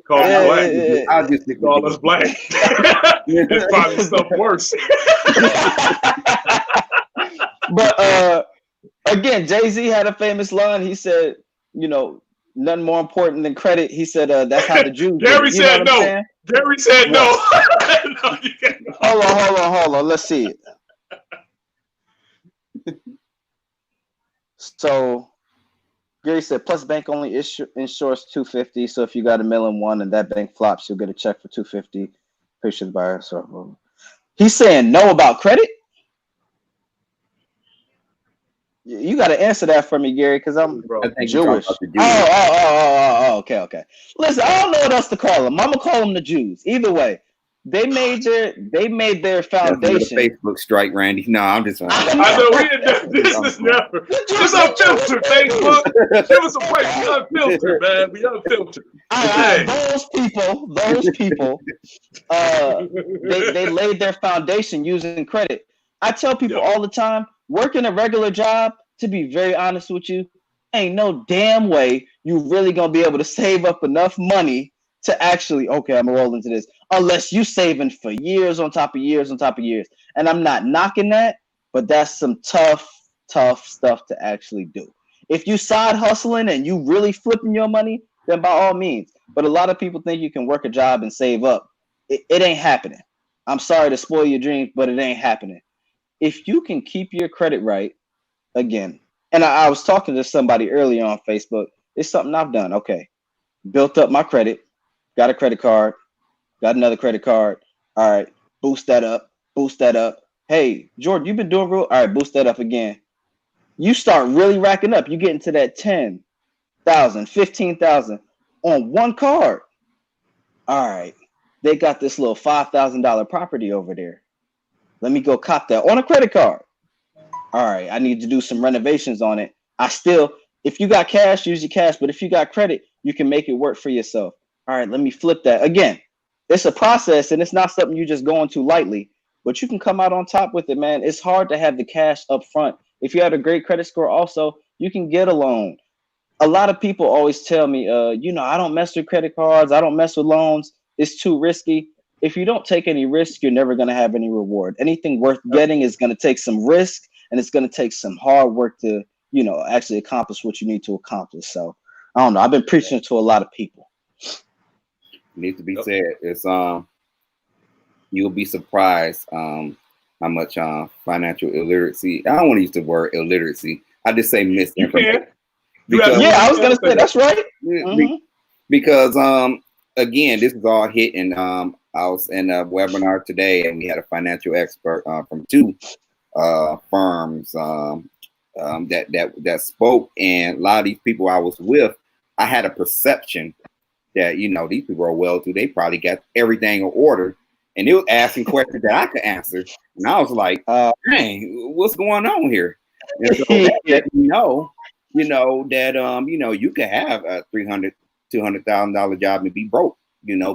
Call them black. I'll just call us black. It's probably something worse. But again, Jay-Z had a famous line. He said, nothing more important than credit. He said, that's how the Jews. Gary said no. Gary said no. No, you can't. Hold on. Let's see it. So Gary said, plus bank only insures $250. So if you got $1 million and that bank flops, you'll get a check for $250. Pretty sure the buyer. So he's saying no about credit. You got to answer that for me, Gary, because I'm Jewish. Oh, okay. Listen, I don't know what else to call them. I'm gonna call them the Jews. Either way, they made their foundation. Facebook strike, Randy. No, I'm just. I know we didn't. This is never. Just unfiltered Facebook. Give us a break. We unfiltered, man. We unfiltered. Those people. They laid their foundation using credit. I tell people all the time, working a regular job, to be very honest with you, ain't no damn way you really gonna be able to save up enough money to actually, okay, I'm gonna roll into this, unless you saving for years on top of years on top of years. And I'm not knocking that, but that's some tough stuff to actually do. If you side hustling and you really flipping your money, then by all means. But a lot of people think you can work a job and save up. It ain't happening. I'm sorry to spoil your dreams, but it ain't happening. If you can keep your credit right, again, and I was talking to somebody earlier on Facebook, it's something I've done. Okay, built up my credit, got a credit card, got another credit card. All right, boost that up. Hey, Jordan, you've been doing real. All right, boost that up again. You start really racking up. You get into that 10,000, 15,000 on one card. All right, they got this little $5,000 property over there. Let me go cop that on a credit card. All right, I need to do some renovations on it. If you got cash, use your cash. But if you got credit, you can make it work for yourself. All right, let me flip that. Again, it's a process and it's not something you just go into lightly, but you can come out on top with it, man. It's hard to have the cash up front. If you have a great credit score also, you can get a loan. A lot of people always tell me, I don't mess with credit cards. I don't mess with loans. It's too risky. If you don't take any risk, you're never going to have any reward. Anything worth getting is going to take some risk, and it's going to take some hard work to, actually accomplish what you need to accomplish. So I don't know. I've been preaching to a lot of people. Needs to be said. It's you'll be surprised how much financial illiteracy. I don't want to use the word illiteracy. I just say misinformation. I was gonna say that's right. Mm-hmm. Because again, this is all hitting. I was in a webinar today, and we had a financial expert from two firms that spoke, and a lot of these people I was with, I had a perception that these people are well-to-do. They probably got everything in order, and they were asking questions that I could answer, and I was like, "Dang, what's going on here?" And so that let me know, that you could have a $200,000 job and be broke,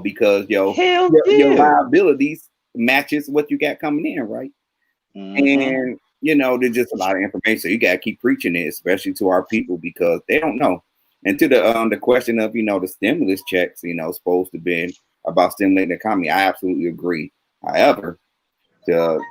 because your liabilities matches what you got coming in, right? Mm-hmm. And there's just a lot of information. So you gotta keep preaching it, especially to our people, because they don't know. And to the question of the stimulus checks, supposed to be about stimulating the economy, I absolutely agree. However, the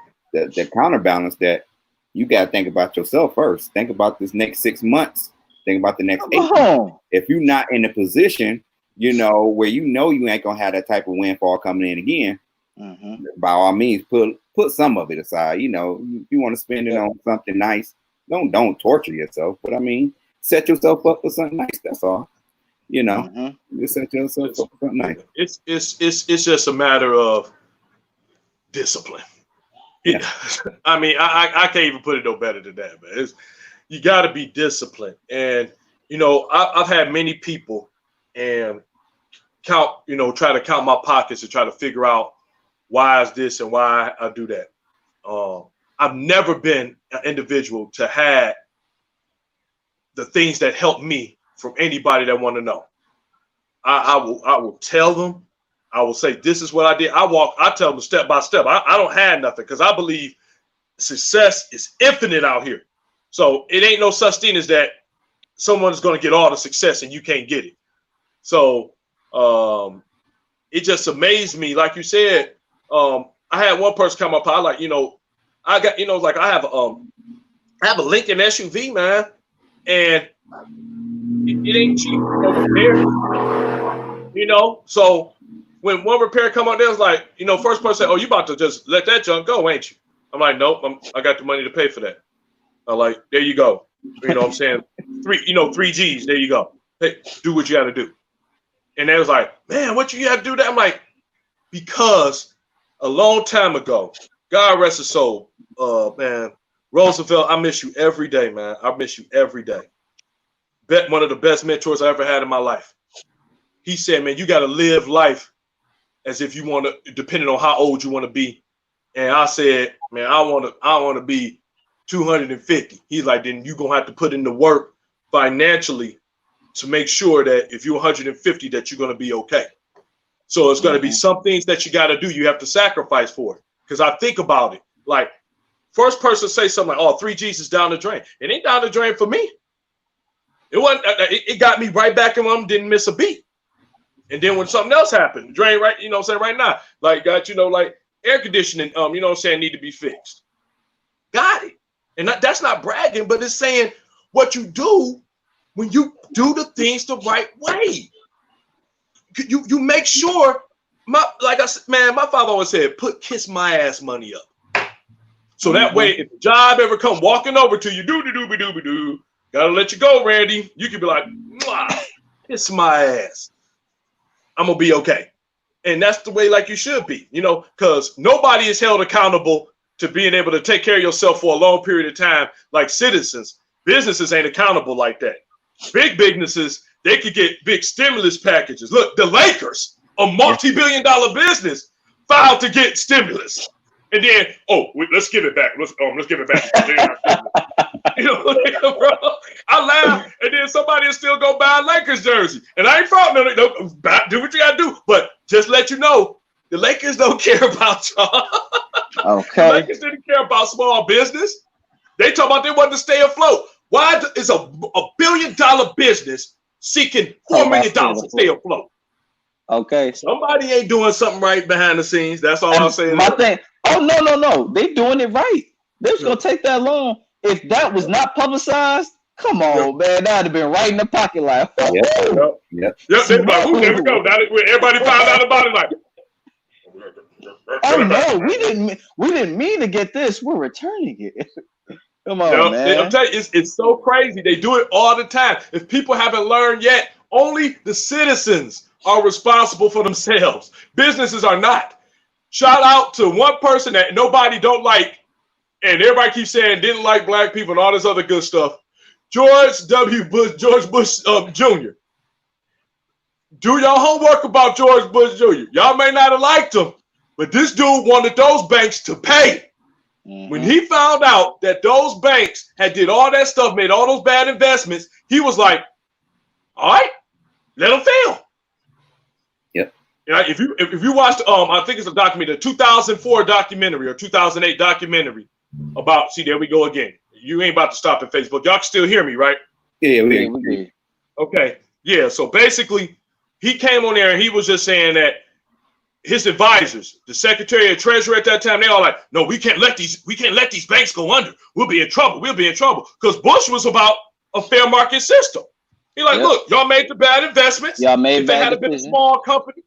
counterbalance that you got to think about yourself first. Think about this next 6 months. Think about the next 8 months. If you're not in a position, where you ain't gonna have that type of windfall coming in again, mm-hmm. by all means, put some of it aside. If you want to spend it on something nice, don't torture yourself. But set yourself up for something nice. That's all. Mm-hmm. Just set yourself up for something nice. It's just a matter of discipline. Yeah. I can't even put it no better than that, man. You got to be disciplined. And I've had many people and try to count my pockets and try to figure out why is this and why I do that. I've never been an individual to have the things that help me from anybody that want to know. I will tell them. I will say, this is what I did. I tell them step by step. I don't have nothing, because I believe success is infinite out here. So it ain't no such thing as that someone's going to get all the success and you can't get it. So it just amazed me. Like you said, I had one person come up. I like, I got, like I have a Lincoln SUV, man. And it ain't cheap. So when one repair come out there, it's like, first person say, "Oh, you about to just let that junk go, ain't you?" I'm like, "Nope, I got the money to pay for that." I'm like, "There you go." What I'm saying? 3 G's. There you go. Hey, do what you got to do. And they was like, "Man, what you got to do that?" I'm like, because a long time ago, God rest his soul, man, Roosevelt, I miss you every day, man. I miss you every day. One of the best mentors I ever had in my life. He said, "Man, you got to live life as if you want to, depending on how old you want to be." And I said, "Man, I want to be 250. He's like, "Then you're going to have to put in the work financially to make sure that if you're 150, that you're going to be okay." So it's going to be some things that you got to do. You have to sacrifice for it. Because I think about it, like, first person say something like, "Oh, 3 G's is down the drain." It ain't down the drain for me. It wasn't. It got me right back in when I didn't miss a beat. And then when something else happened, drain right, you know what I'm saying, right now, like got, you know, like air conditioning, you know what I'm saying, need to be fixed. Got it. And that's not bragging, but it's saying what you do when you do the things the right way. You make sure, like I said, man, my father always said, kiss my ass money up. So that way, if the job ever come walking over to you, do, gotta let you go, Randy. You can be like, kiss my ass. I'm gonna be okay. And that's the way like you should be, you know, because nobody is held accountable to being able to take care of yourself for a long period of time like citizens. Businesses ain't accountable like that. Big businesses, they could get big stimulus packages. Look, the Lakers, a multi-billion-dollar business, filed to get stimulus. And then, let's give it back. Let's give it back. You know, bro, I laugh, and then somebody will still go buy a Lakers jersey. And I ain't fault no, do what you gotta do. But just let you know, the Lakers don't care about y'all. Okay. The Lakers didn't care about small business. They talk about they wanted to stay afloat. Why is a billion-dollar business seeking $4 million to stay afloat? Okay. Somebody ain't doing something right behind the scenes. That's all I'm saying. My thing. Oh no. They doing it right. They was gonna take that long. If that was not publicized, come on, man, that'd have been right in the pocket line. Yep. They like, there we go. Now everybody found out about it. Like, oh no, we didn't mean to get this. We're returning it. Come on, man. I'm telling you, it's so crazy. They do it all the time. If people haven't learned yet, only the citizens are responsible for themselves. Businesses are not. Shout out to one person that nobody don't like, and everybody keeps saying didn't like black people and all this other good stuff. George Bush Jr. Do your homework about George Bush Jr. Y'all may not have liked him, but this dude wanted those banks to pay. When he found out that those banks had did all that stuff, made all those bad investments, he was like, all right, let them fail. Yep. You know, if you watched, I think it's a documentary, the 2004 documentary or 2008 documentary about, see, there we go again. You ain't about to stop at Facebook. Y'all can still hear me, right? Yeah, we Okay. Yeah. So basically, he came on there and he was just saying that his advisors, the Secretary of Treasury at that time, they all like, no, we can't let these banks go under. We'll be in trouble. Because Bush was about a fair market system. He like, look, y'all made the bad investments. Y'all made if bad it had been a small company,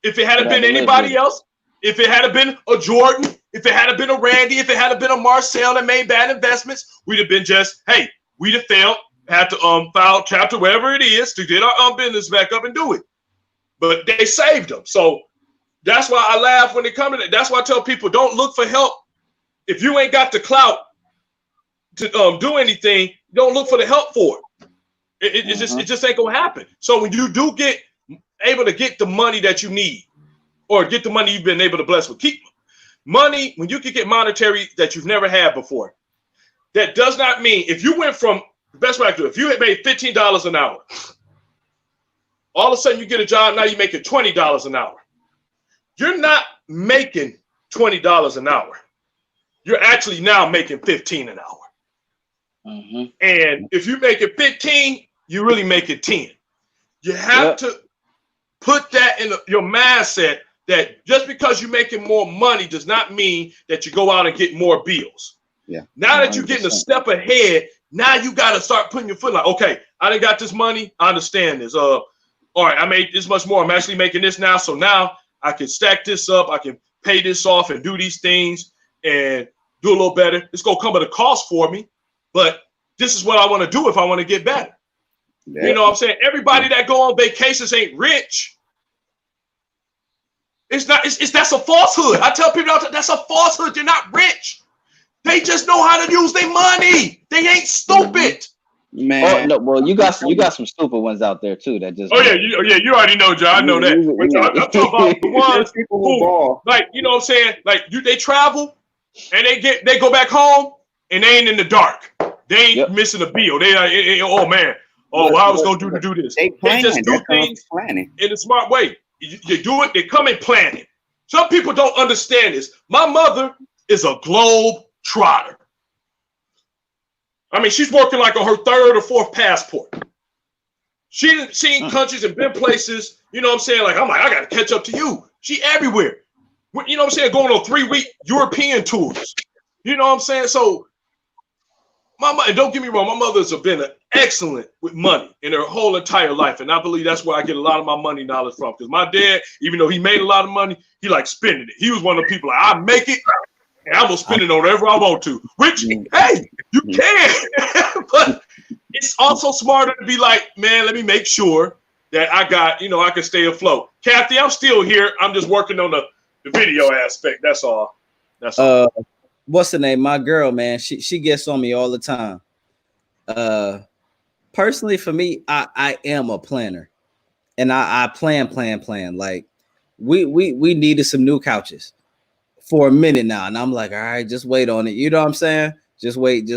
if it had been live anybody else, if it had been a Jordan, if it had been a Randy, if it had been a Marcel that made bad investments, we'd have been just, hey, we'd have failed, had to file chapter wherever it is to get our business back up and do it. But they saved them. So that's why I laugh when they come to that. That's why I tell people, don't look for help. If you ain't got the clout to do anything, don't look for the help for it. It just ain't gonna happen. So when you do get able to get the money that you need, or get the money you've been able to bless with, keep money when you can get monetary that you've never had before. That does not mean if you went from the best way I could do it, if you had made $15 an hour, all of a sudden you get a job, now you're making $20 an hour. You're not making $20 an hour. You're actually now making $15 an hour. And if you make it 15, you really make it 10. You have to put that in your mindset that just because you're making more money does not mean that you go out and get more bills. Yeah. Now that you're getting a step ahead, now you got to start putting your foot like, okay, I done got this money. I understand this. All right, I made this much more. I'm actually making this now. So now I can stack this up. I can pay this off and do these things and do a little better. It's going to come at a cost for me, but this is what I want to do if I want to get better. Yeah. You know what I'm saying? Everybody that go on vacations ain't rich. It's not. That's a falsehood. I tell people that's a falsehood. They're not rich. They just know how to use their money. They ain't stupid. Man. Oh, no, well, you got some stupid ones out there too that just. Oh yeah, you already know, John. I know that. I'm talking about the ones who, like, you know what I'm saying? Like they travel and they go back home and they ain't in the dark. They ain't missing a bill. They oh man, I was gonna do this. They just do things in a smart way. You do it. They come and plan it. Some people don't understand this. My mother is a globe trotter. I mean, she's working like on her third or fourth passport. She seen countries and been places, you know what I'm saying? Like, I'm like, I got to catch up to you. She everywhere. You know what I'm saying? Going on 3-week European tours. You know what I'm saying? So, and don't get me wrong, my mother's been excellent with money in her whole entire life. And I believe that's where I get a lot of my money knowledge from. Because my dad, even though he made a lot of money, he liked spending it. He was one of the people like, I make it and I'm going to spend it on whatever I want to. Which, hey, you can. But it's also smarter to be like, man, let me make sure that I got, you know, I can stay afloat. Kathy, I'm still here. I'm just working on the video aspect. That's all. That's all. What's the name? My girl, man. She gets on me all the time. Personally, for me, I am a planner, and I plan. Like we needed some new couches for a minute now, and I'm like, all right, just wait on it. You know what I'm saying? Just wait.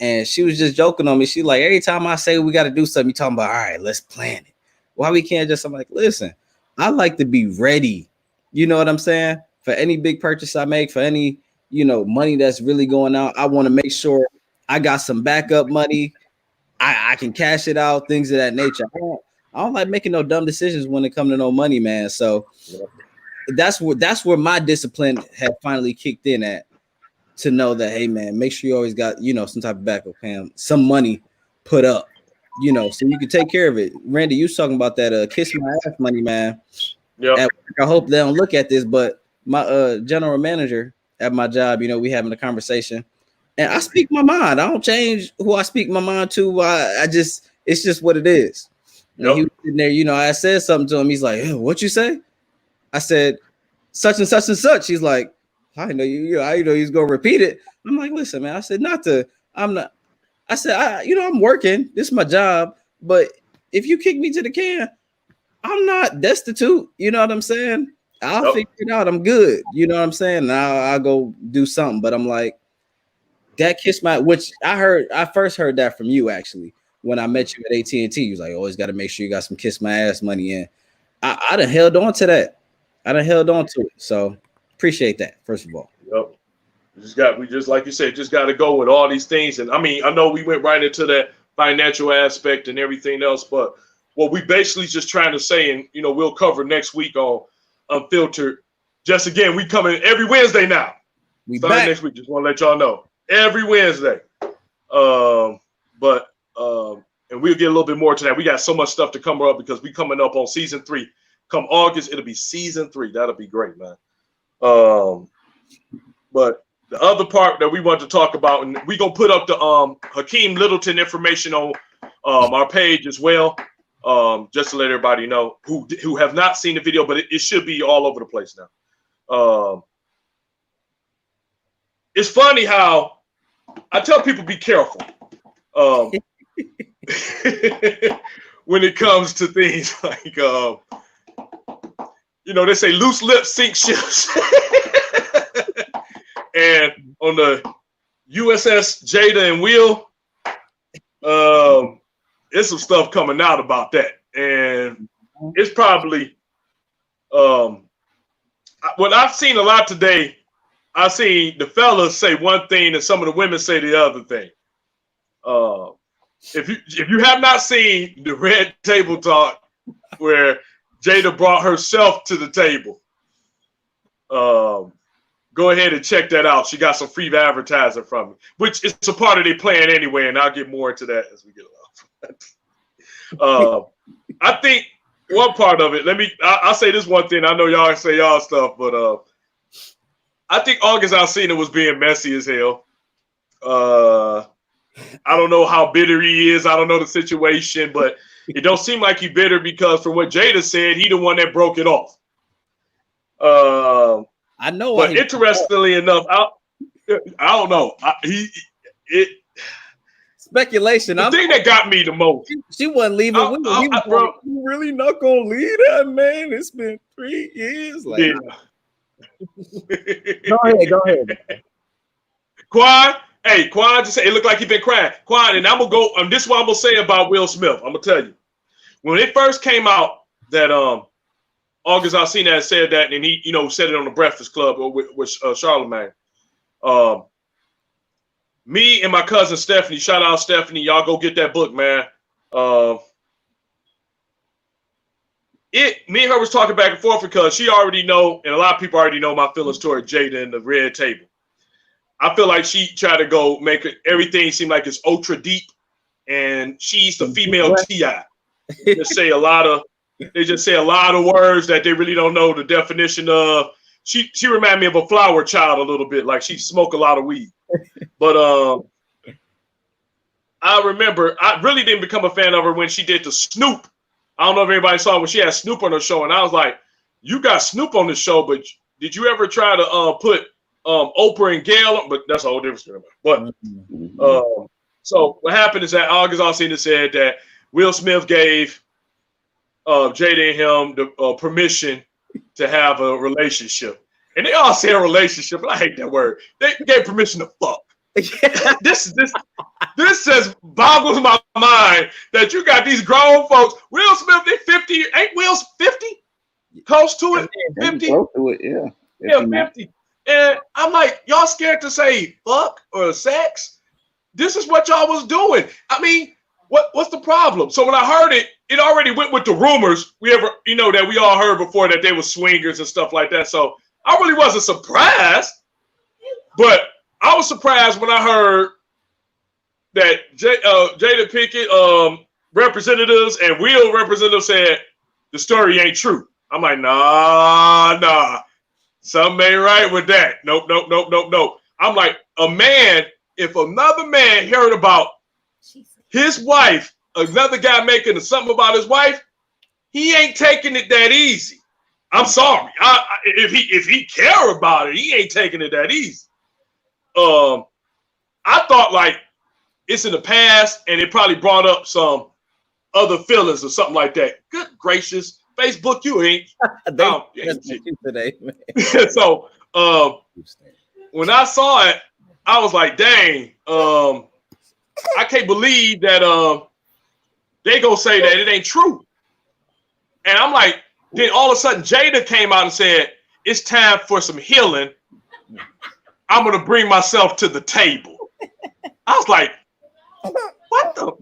And she was just joking on me. She like, every time I say we got to do something, you talking about, all right, let's plan it. Why we can't just? I'm like, listen, I like to be ready. You know what I'm saying? For any big purchase I make, for any, you know, money that's really going out, I want to make sure I got some backup money. I can cash it out, things of that nature. I don't like making no dumb decisions when it comes to no money, man. So that's where my discipline had finally kicked in at, to know that, hey, man, make sure you always got, you know, some type of backup plan, some money put up, you know, so you can take care of it. Randy, you was talking about that kiss my ass money, man. Yeah. I hope they don't look at this, but my general manager at my job, you know, we having a conversation, and I speak my mind. I don't change who I speak my mind to. It's just what it is. Yep. He was sitting there, you know, I said something to him. He's like, hey, what you say? I said, such and such and such. He's like, I know I know he's gonna repeat it. I'm like, listen, man. I said, I'm not. I said, I'm working. This is my job. But if you kick me to the can, I'm not destitute. You know what I'm saying? I'll figure it out. I'm good. You know what I'm saying? I'll go do something. But I'm like, that kiss my, which I first heard that from you, actually, when I met you at AT&T. You was like, always got to make sure you got some kiss my ass money in. I done held on to that. I done held on to it. So appreciate that, first of all. Yep. We just like you said, just got to go with all these things. And I mean, I know we went right into that financial aspect and everything else, but what we basically just trying to say, and, you know, we'll cover next week on Unfiltered. Just again, we coming every Wednesday now. We starting next week. Just want to let y'all know every Wednesday. And we'll get a little bit more to that. We got so much stuff to come up because we coming up on season 3. Come August, it'll be season 3. That'll be great, man. But the other part that we want to talk about, and we're gonna put up the Hakeem Littleton information on our page as well. Just to let everybody know who have not seen the video, but it should be all over the place now. It's funny how I tell people be careful when it comes to things like, you know, they say loose lips sink ships. And on the USS Jada and Will, there's some stuff coming out about that, and it's probably what I've seen a lot today. I've seen the fellas say one thing and some of the women say the other thing. If you have not seen the Red Table Talk where Jada brought herself to the table, go ahead and check that out. She got some free advertising from me, which is a part of their plan anyway, and I'll get more into that as we get along. I think one part of it, I'll say this one thing. I know y'all say y'all stuff, but I think August Alsina was being messy as hell. I don't know how bitter he is. I don't know the situation, but it don't seem like he bitter because from what Jada said, he the one that broke it off. I know. But interestingly enough, I don't know. Speculation. The thing that got me the most. She wasn't leaving. You really not gonna leave that, man? It's been 3 years. Like, yeah. Go ahead. Quan just said it looked like he been crying. Quan, and I'm gonna go. This is what I'm gonna say about Will Smith. I'm gonna tell you, when it first came out that August Alsina had said that, and he, you know, said it on the Breakfast Club with Charlamagne. Me and my cousin Stephanie, shout out Stephanie, y'all go get that book, man. Me and her was talking back and forth because she already know, and a lot of people already know my feelings toward Jada and the Red Table. I feel like she tried to go make everything seem like it's ultra deep, and she's the female T.I. They just say a lot of words that they really don't know the definition of. She reminded me of a flower child a little bit, like she smoked a lot of weed. But I remember I really didn't become a fan of her when she did the Snoop. I don't know if everybody saw when she had Snoop on her show, and I was like, "You got Snoop on the show, but did you ever try to put Oprah and Gail?" But that's a whole different story. But so what happened is that August Alsina said that Will Smith gave Jada and him the permission to have a relationship, and they all say a relationship, but I hate that word. They gave permission to fuck. This just boggles my mind that you got these grown folks. Will Smith, they 50. Ain't Will's 50? Close to it. 50. Close to it, yeah. Yeah, 50. And I'm like, y'all scared to say fuck or sex? This is what y'all was doing. I mean, what's the problem? So when I heard it, it already went with the rumors that we all heard before that they were swingers and stuff like that. So I really wasn't surprised, but I was surprised when I heard that Jada Pinkett representatives and Will representatives said the story ain't true. I'm like, nah. Something ain't right with that. Nope. I'm like, if another man heard about his wife, another guy making something about his wife, he ain't taking it that easy. I'm sorry. If he care about it, he ain't taking it that easy. I thought like it's in the past and it probably brought up some other feelings or something like that. Good gracious, Facebook, you ain't. Today, man. So when I saw it, I was like, dang, I can't believe that they gonna say that it ain't true. And I'm like, then all of a sudden Jada came out and said, it's time for some healing. I'm gonna bring myself to the table. I was like, what the?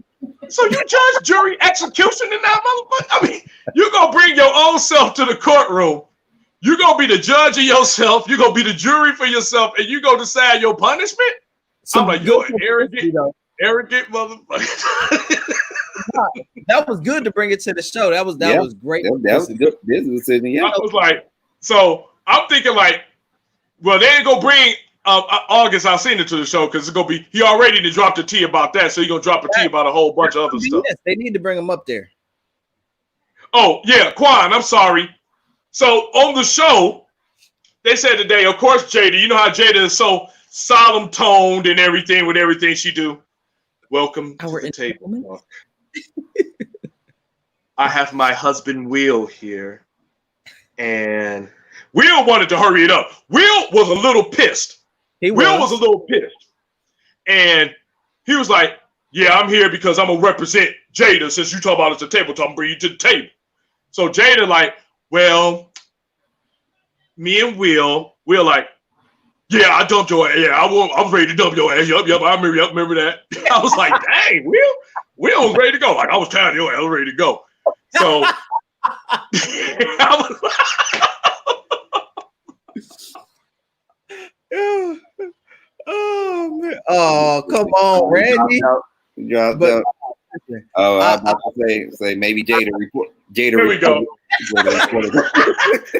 So you judge, jury, execution in that motherfucker? I mean, you're gonna bring your own self to the courtroom. You're gonna be the judge of yourself. You're gonna be the jury for yourself, and you go decide your punishment. I'm like, you're an arrogant motherfucker. That was good to bring it to the show. That was great. That was a good business decision. Yeah. I was like, so I'm thinking like, well, they ain't gonna bring August Alsina to the show because it's gonna be he already dropped a T about that, so he's gonna drop a T about a whole bunch of other stuff. Yes, they need to bring him up there. Oh yeah, Quan, I'm sorry. So on the show, they said today, of course, Jada, you know how Jada is so solemn toned and everything with everything she do. Welcome to the table. I have my husband Will here, and Will wanted to hurry it up. Will was a little pissed. Will was a little pissed, and he was like, "Yeah, I'm here because I'm gonna represent Jada. Since you talk about it's a table talk, I'm bringing you to the table." So Jada like, well, me and Will like, yeah, I dumped your ass. Yeah, I was ready to dump your ass. Yup, I remember that. I was like, dang, Will was ready to go. Like I was tired of your ass. I was ready to go. So oh man! Oh, come on, Randy. I was about to say maybe Jada report. Here we go.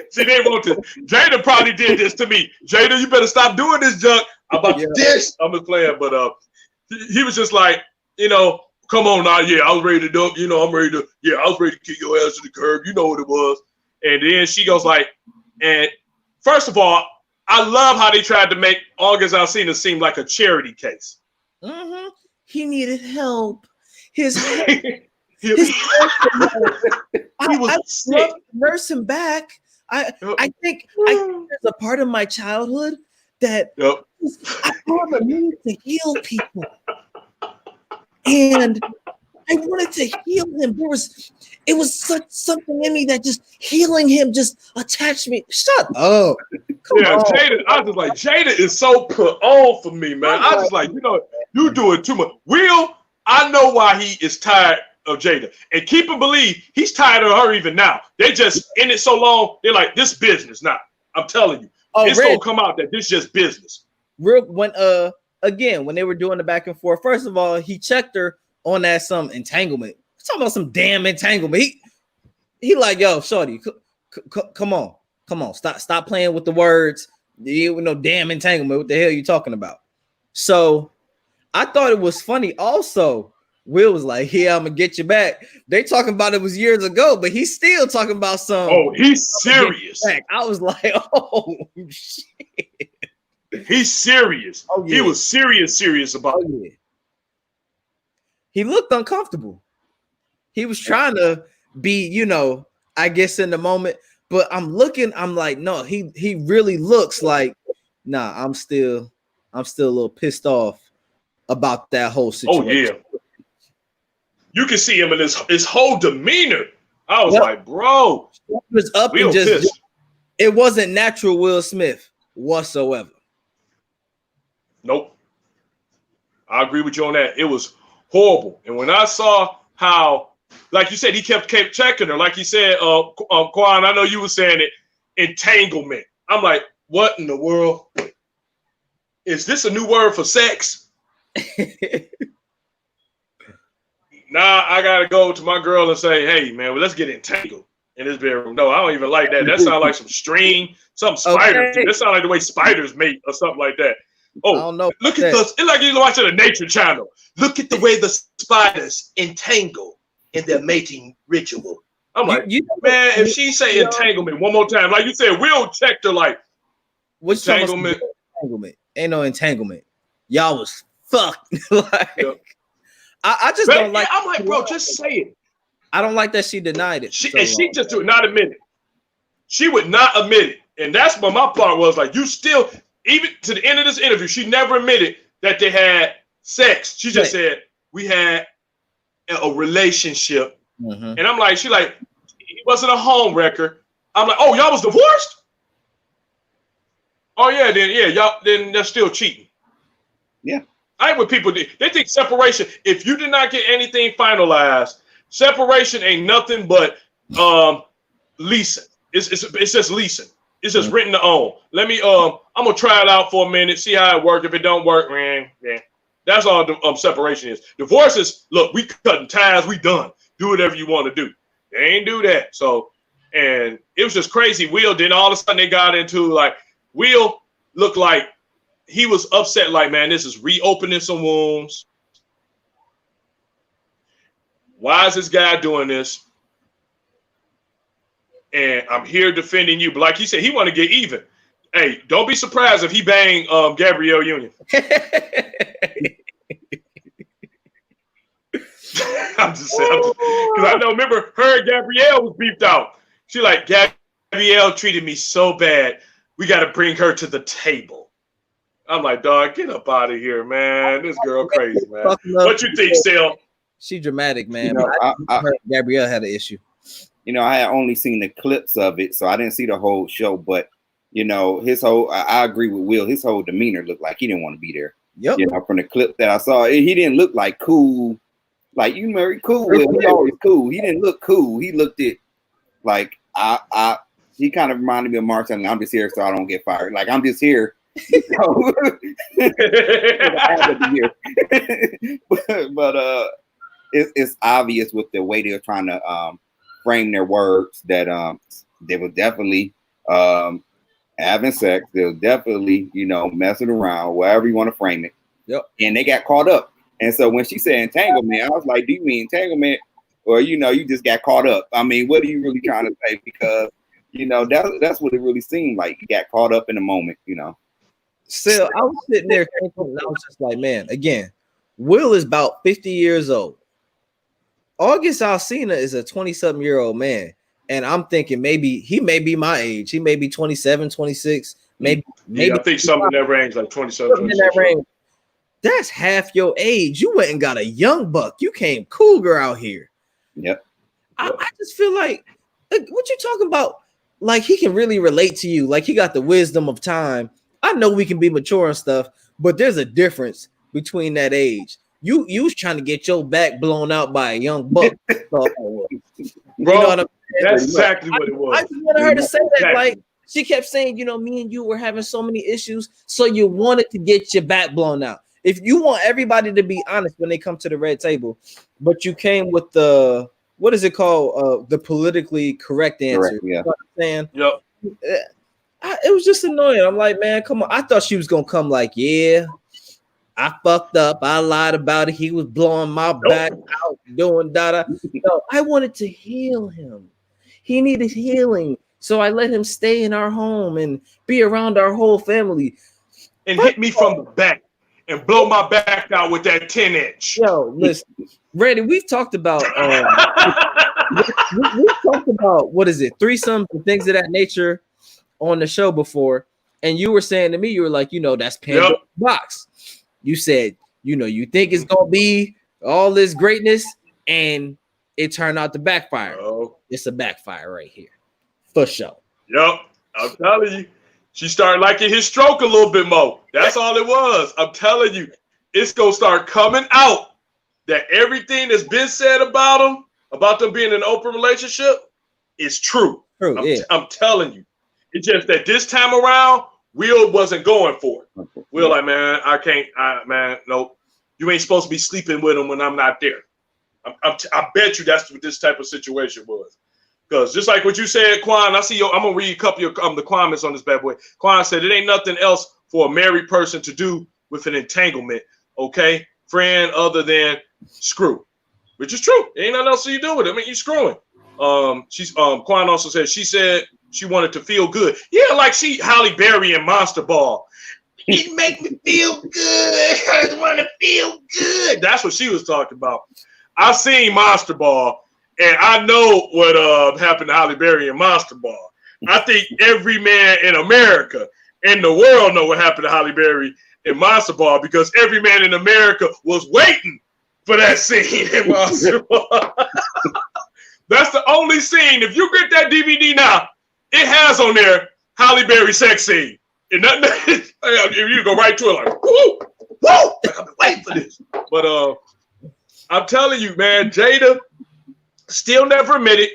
See, they want to. Jada probably did this to me. Jada, you better stop doing this junk. I'm about to dish. I'm just playing, but he was just like, come on now. Yeah, I was ready to dump. I'm ready to. Yeah, I was ready to kick your ass to the curb. You know what it was. And then she goes like, and first of all, I love how they tried to make August Alsina seem like a charity case. Mm-hmm. He needed help. He was sick. Nurse him back. I think there's a part of my childhood that I thought I needed to heal people, and I wanted to heal him. It was such something in me that just healing him just attached me. Shut up. Come on. Jada. I was just like, Jada is so put on for me, man. I was like, you doing too much. Will, I know why he is tired of Jada. And keep and believe he's tired of her even now. They just in it so long, they're like, this business now. I'm telling you. It's gonna come out that this just business. Real when again, when they were doing the back and forth, first of all, he checked her on that some entanglement. He's talking about some damn entanglement. He like, yo, shorty, come on, stop playing with the words. You know, damn entanglement. What the hell are you talking about? So I thought it was funny. Also, Will was like, "Yeah, I'm gonna get you back." They talking about it was years ago, but he's still talking about some. Oh, he's serious. I was like, "Oh shit." He's serious. Oh, yeah. He was serious about it. Yeah. He looked uncomfortable. He was trying to be, you know, I guess in the moment, but I'm like, no, he really looks like, nah, I'm still a little pissed off about that whole situation. Oh yeah. You can see him in his whole demeanor. I was like, bro, it was up and just it wasn't natural Will Smith whatsoever. Nope. I agree with you on that. It was horrible. And when I saw how, like you said, he kept checking her, like you said, Quan, I know you were saying it, entanglement. I'm like, what in the world? Is this a new word for sex? Nah, I gotta go to my girl and say, hey man, well, let's get entangled in this bedroom. No, I don't even like that. That sounds like some string, some spiders. Okay. That sounds like the way spiders mate or something like that. Oh, I don't know. Look at this. It's like you're watching a nature channel. Look at the way the spiders entangle in their mating ritual. I'm like, man, if she say entanglement one more time, like you said, we'll check her like, what's entanglement? Ain't no entanglement. Y'all was fucked. Like, I just don't like. I'm like, bro, just say it. I don't like that she denied it. She just would not admit it. She would not admit it, and that's what my part was. Like, you still. Even to the end of this interview, she never admitted that they had sex. She just said, we had a relationship. Mm-hmm. And I'm like, she like, it wasn't a home wrecker. I'm like, oh, y'all was divorced? Oh, yeah, then they're still cheating. Yeah. I ain't what people do. They think separation, if you did not get anything finalized, separation ain't nothing but leasing. It's just leasing. It's just written to own. Let me I'm gonna try it out for a minute, see how it works. If it don't work, man, that's all separation is. Divorce is, look, we cutting ties, we done. Do whatever you want to do. They ain't do that. So, and it was just crazy. Will, then all of a sudden they got into like, Will looked like he was upset, like, man, this is reopening some wounds. Why is this guy doing this? And I'm here defending you. But like he said, he want to get even. Hey, don't be surprised if he bang Gabrielle Union. I'm just saying. Because I know, remember, her and Gabrielle was beefed out. She like, Gabrielle treated me so bad. We got to bring her to the table. I'm like, dog, get up out of here, man. This girl crazy, man. What you think, Sale? She dramatic, man. You know, I heard Gabrielle had an issue. You know, I had only seen the clips of it, so I didn't see the whole show. But, you know, I agree with Will. His whole demeanor looked like he didn't want to be there. Yep. You know, from the clip that I saw, he didn't look like cool. Like, you very cool, Will. He always cool. He didn't look cool. He looked it like, he kind of reminded me of Mark saying, I'm just here so I don't get fired. Like, I'm just here. but it's obvious with the way they're trying to frame their words that they were definitely having sex. They were definitely, you know, messing around, wherever you want to frame it. Yep. And they got caught up. And so when she said entanglement, I was like, do you mean entanglement? Or, you know, you just got caught up? I mean, what are you really trying to say? Because, you know, that's what it really seemed like. You got caught up in the moment, you know. So I was sitting there thinking, and I was just like, man, again, Will is about 50 years old. August Alsina is a 20-something-year-old man. And I'm thinking maybe he may be my age. He may be 27, 26, maybe. I think something in that range, like 27, 26. That's half your age. You went and got a young buck. You came cougar out here. Yep. I just feel like what you talking about? Like, he can really relate to you. Like, he got the wisdom of time. I know we can be mature and stuff, but there's a difference between that age. You was trying to get your back blown out by a young buck. Bro, you know what I'm saying? that's exactly what it was. I just wanted her to say that. Like, she kept saying, you know, me and you were having so many issues, so you wanted to get your back blown out. If you want everybody to be honest when they come to the red table, but you came with the, what is it called? The politically correct answer. Correct, yeah. You know what I'm saying? Yep. It was just annoying. I'm like, man, come on. I thought she was gonna come like, yeah, I fucked up. I lied about it. He was blowing my back out, doing da. No, I wanted to heal him. He needed healing. So I let him stay in our home and be around our whole family. And hit me from the back and blow my back out with that 10-inch. Yo, listen, Randy, we've talked about we've talked about, what is it, threesomes and things of that nature on the show before. And you were saying to me, you were like, you know, that's Pandora's box. You said, you know, you think it's gonna be all this greatness, and it turned out to backfire. Oh. It's a backfire right here, for sure. Yep, I'm telling you, she started liking his stroke a little bit more. That's all it was. I'm telling you, it's gonna start coming out that everything that's been said about them being in an open relationship, is true. I'm telling you. It's just that this time around, Will wasn't going for it. Will like, man, I can't, man, nope. You ain't supposed to be sleeping with him when I'm not there. I bet you that's what this type of situation was. Because just like what you said, Quan, I see I'm gonna read a couple of the comments on this bad boy. Quan said it ain't nothing else for a married person to do with an entanglement, okay, friend, other than screw, which is true. Ain't nothing else you do with it. I mean, you screwing. Quan also said she said she wanted to feel good. Yeah, like she Halle Berry in Monster Ball. It make me feel good. I just want to feel good. That's what she was talking about. I've seen Monster Ball, and I know what happened to Halle Berry in Monster Ball. I think every man in America and the world know what happened to Halle Berry in Monster Ball, because every man in America was waiting for that scene in Monster Ball. That's the only scene. If you get that DVD now, it has on there Halle Berry sex scene. And nothing, if you go right to it like, whoo, whoo, I've been waiting for this. But I'm telling you, man, Jada still never admitted.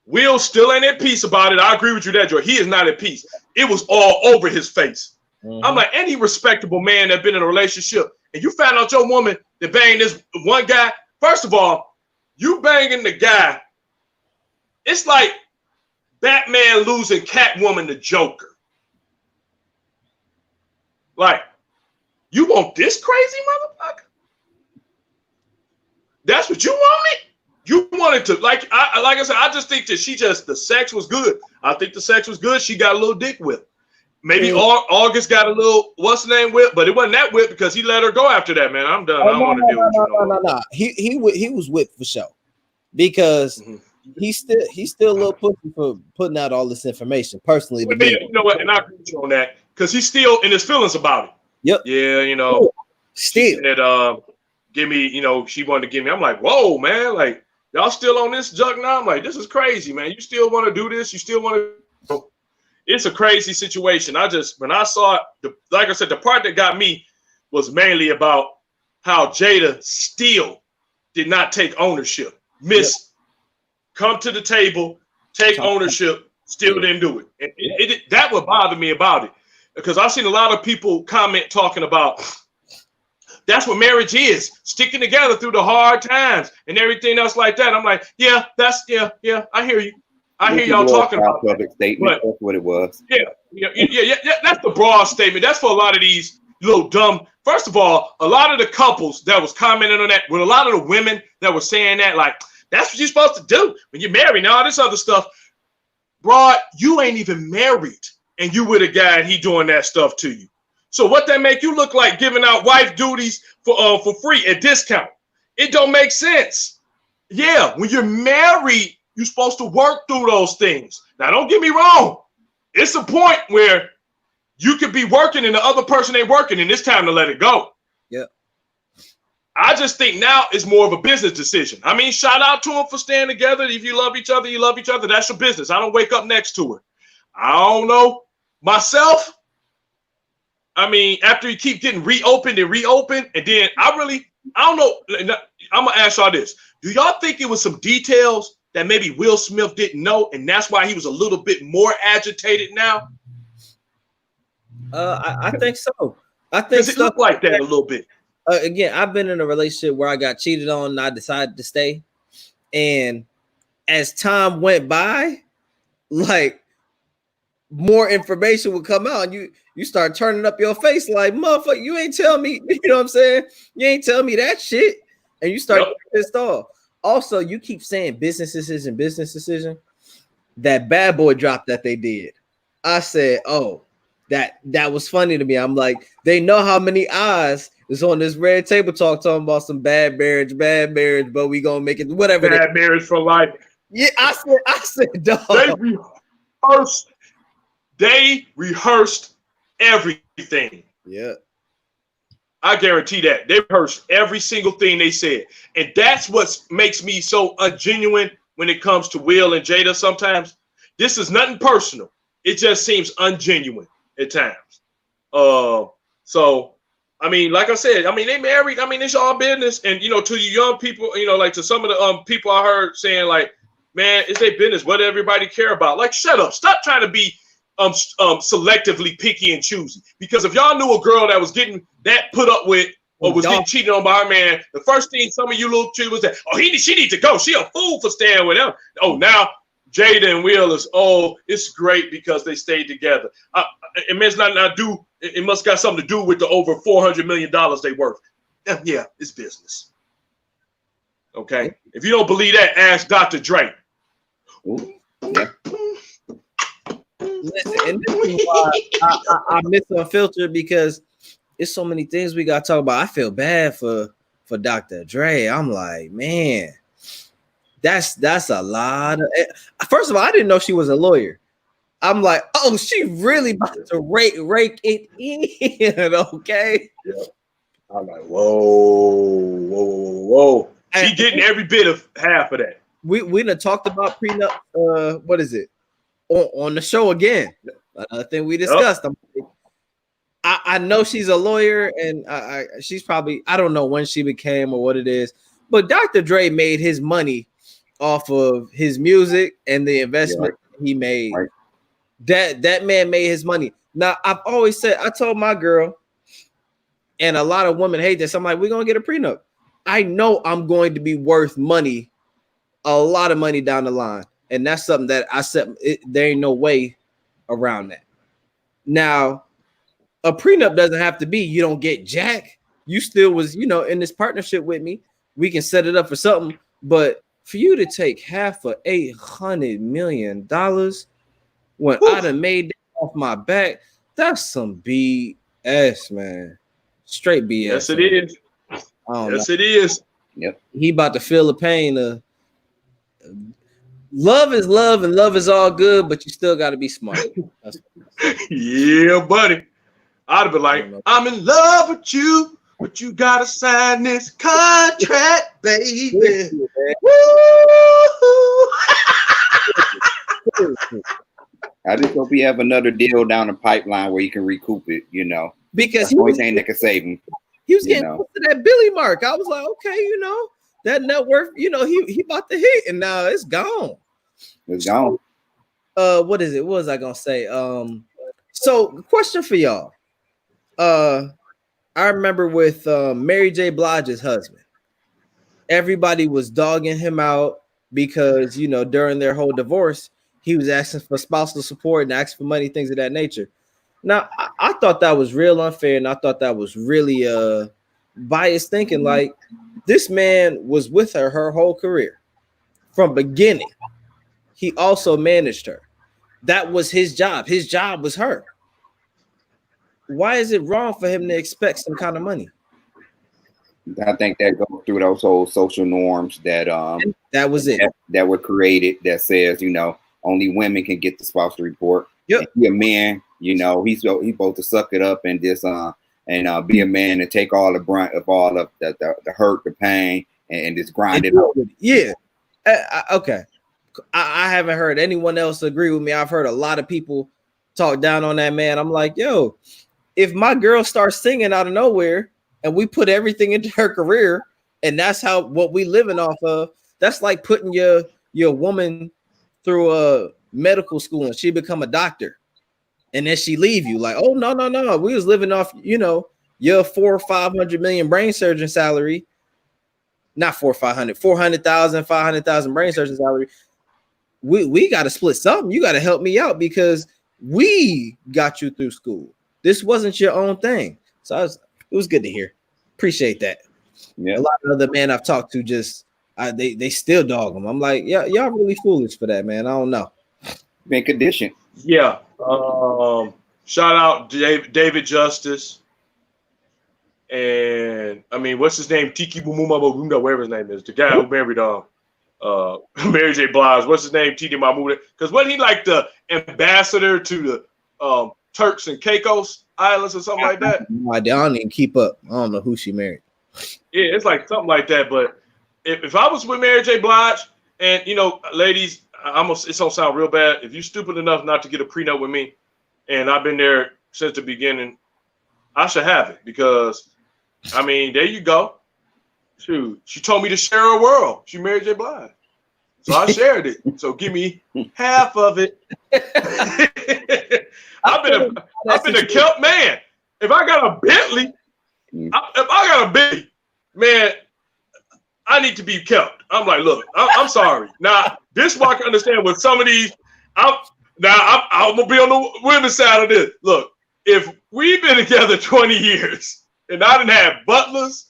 Will still ain't at peace about it. I agree with you there, Joy. He is not at peace. It was all over his face. Mm-hmm. I'm like, any respectable man that been in a relationship, and you found out your woman that banged this one guy, first of all, you banging the guy, it's like Batman losing Catwoman to Joker. Like, you want this crazy motherfucker? That's what you wanted? You wanted to, like I said, I just think that the sex was good. I think the sex was good. She got a little dick whip. Maybe August got a little, what's the name, whip, but it wasn't that whip because he let her go after that, man. I'm done. I don't want to deal with you. No. He was whipped for sure. Because he's still a little pussy for putting out all this information personally. Well, you know what? And I agree with you on that because he's still in his feelings about it. Yep. Yeah, you know. Still. She said, give me, you know, she wanted to give me. I'm like, whoa, man. Like, y'all still on this junk now? I'm like, this is crazy, man. You still want to do this? You still want to? It's a crazy situation. When I saw it, like I said, the part that got me was mainly about how Jada still did not take ownership. Come to the table, take ownership, still didn't do it. And that would bother me about it, because I've seen a lot of people comment talking about that's what marriage is, sticking together through the hard times and everything else like that. I'm like, yeah, I hear you. I hear y'all talking about that. Statement. That's what it was. Yeah. That's the broad statement. That's for a lot of these little dumb. First of all, a lot of the couples that was commenting on that, with a lot of the women that were saying that, like, that's what you're supposed to do when you're married and all this other stuff. Broad, you ain't even married, and you with a guy and he doing that stuff to you. So what that make you look like, giving out wife duties for free at discount? It don't make sense. Yeah, when you're married, you're supposed to work through those things. Now, don't get me wrong. It's a point where you could be working and the other person ain't working, and it's time to let it go. Yeah. I just think now it's more of a business decision. I mean, shout out to them for staying together. If you love each other, you love each other. That's your business. I don't wake up next to her. I don't know. Myself, I mean, after you keep getting reopened, and then I don't know. I'm gonna ask y'all this: do y'all think it was some details that maybe Will Smith didn't know, and that's why he was a little bit more agitated now? I think so. I think Because it looked like that a little bit. Again, I've been in a relationship where I got cheated on and I decided to stay. And as time went by, like more information would come out, and you start turning up your face like, motherfucker, you ain't tell me, you know what I'm saying? You ain't tell me that shit. And you start getting pissed off. Also, you keep saying business decision. That Bad Boy drop that they did. I said, oh, that was funny to me. I'm like, they know how many eyes is on this Red Table Talk talking about some bad marriage, but we gonna make it whatever. Bad marriage for life. Yeah, I said, dog. They rehearsed everything. Yeah. I guarantee that. They rehearsed every single thing they said. And that's what makes me so ungenuine when it comes to Will and Jada sometimes. This is nothing personal. It just seems ungenuine at times. So, I mean, like I said, I mean, they married. I mean, it's all business. And, you know, to you young people, you know, like to some of the people I heard saying like, man, it's their business. What everybody care about? Like, shut up. Stop trying to be selectively picky and choosy. Because if y'all knew a girl that was getting that put up with or was getting cheated on by her man, the first thing some of you little chicks was that, oh, she needs to go. She a fool for staying with him. Oh, now Jada and Will is, oh, it's great because they stayed together. It must not do. It must got something to do with the over $400 million they worth. Yeah, it's business. Okay. If you don't believe that, ask Dr. Dre. Yeah. Listen, and this is why I miss Unfiltered, because it's so many things we got to talk about. I feel bad for Dr. Dre. I'm like, man, that's a lot of. First of all, I didn't know she was a lawyer. I'm like, oh, she really about to rake it in, okay? Yeah. I'm like, whoa. She getting every bit of half of that. We done talked about prenup. What is it? On the show again. Another thing we discussed. I know she's a lawyer, and she's probably, I don't know when she became or what it is, but Dr. Dre made his money off of his music and the investment he made. Right. That man made his money. Now, I've always said, I told my girl, and a lot of women hate this, I'm like, we're gonna get a prenup. I know I'm going to be worth money, a lot of money down the line. And that's something that I said, there ain't no way around that. Now, a prenup doesn't have to be you don't get jack. You still was, in this partnership with me. We can set it up for something. But for you to take half of $800 million when I done made that off my back, that's some BS, man. Straight BS. Yes, it is. Yes, it is. Yep. He about to feel the pain of love is love and love is all good, but you still got to be smart. Yeah, buddy. I'd have been like, I'm in love with you, but you got to sign this contract, baby. Woo! I just hope he have another deal down the pipeline where he can recoup it, Because that's the only thing that can save him. He was getting close to that Billy mark. I was like, okay, that net worth, he about to hit, and now it's gone. It's gone. What is it? What was I gonna say? So question for y'all. I remember with Mary J. Blige's husband, everybody was dogging him out because during their whole divorce, he was asking for spousal support and asking for money, things of that nature. Now, I thought that was real unfair, and I thought that was really biased thinking. Like, this man was with her whole career from beginning. He also managed her. That was his job. His job was her. Why is it wrong for him to expect some kind of money? I think that goes through those whole social norms that was it that were created that says only women can get the spousal report. Yep. He a man, he's supposed to suck it up and just and be a man and take all the brunt of all of the hurt, the pain, and just grind it out. Yeah. Okay. I haven't heard anyone else agree with me. I've heard a lot of people talk down on that man. I'm like, yo, if my girl starts singing out of nowhere and we put everything into her career, and that's how what we living off of. That's like putting your woman through a medical school and she become a doctor, and then she leave you like, oh no, we was living off, you know, your 400 or 500 million brain surgeon salary, not 400,000, 500,000 brain surgeon salary. We got to split something. You got to help me out because we got you through school. This wasn't your own thing. So it was good to hear. Appreciate that. Yeah. A lot of other men I've talked to just they still dog them. I'm like, yeah, y'all really foolish for that, man. I don't know. Been conditioned. Yeah. Shout out David Justice. And I mean, what's his name? Tiki Bumuma, whatever his name is, the guy who married Mary J. Blige. What's his name? Titi Mahmoud. Because wasn't he like the ambassador to the Turks and Caicos Islands or something like that? No idea. I don't even keep up. I don't know who she married. Yeah, it's like something like that. But if I was with Mary J. Blige, and you know, ladies, it's gonna sound real bad. If you're stupid enough not to get a prenup with me, and I've been there since the beginning, I should have it because, I mean, there you go. Shoot, she told me to share her world. She married J. Blige, so I shared it. So give me half of it. I've been a kept man. If I got a Bentley, man, I need to be kept. I'm like, look, I'm sorry. Now, this is why I can understand with some of these. I'm gonna be on the women's side of this. Look, if we've been together 20 years and I didn't have butlers,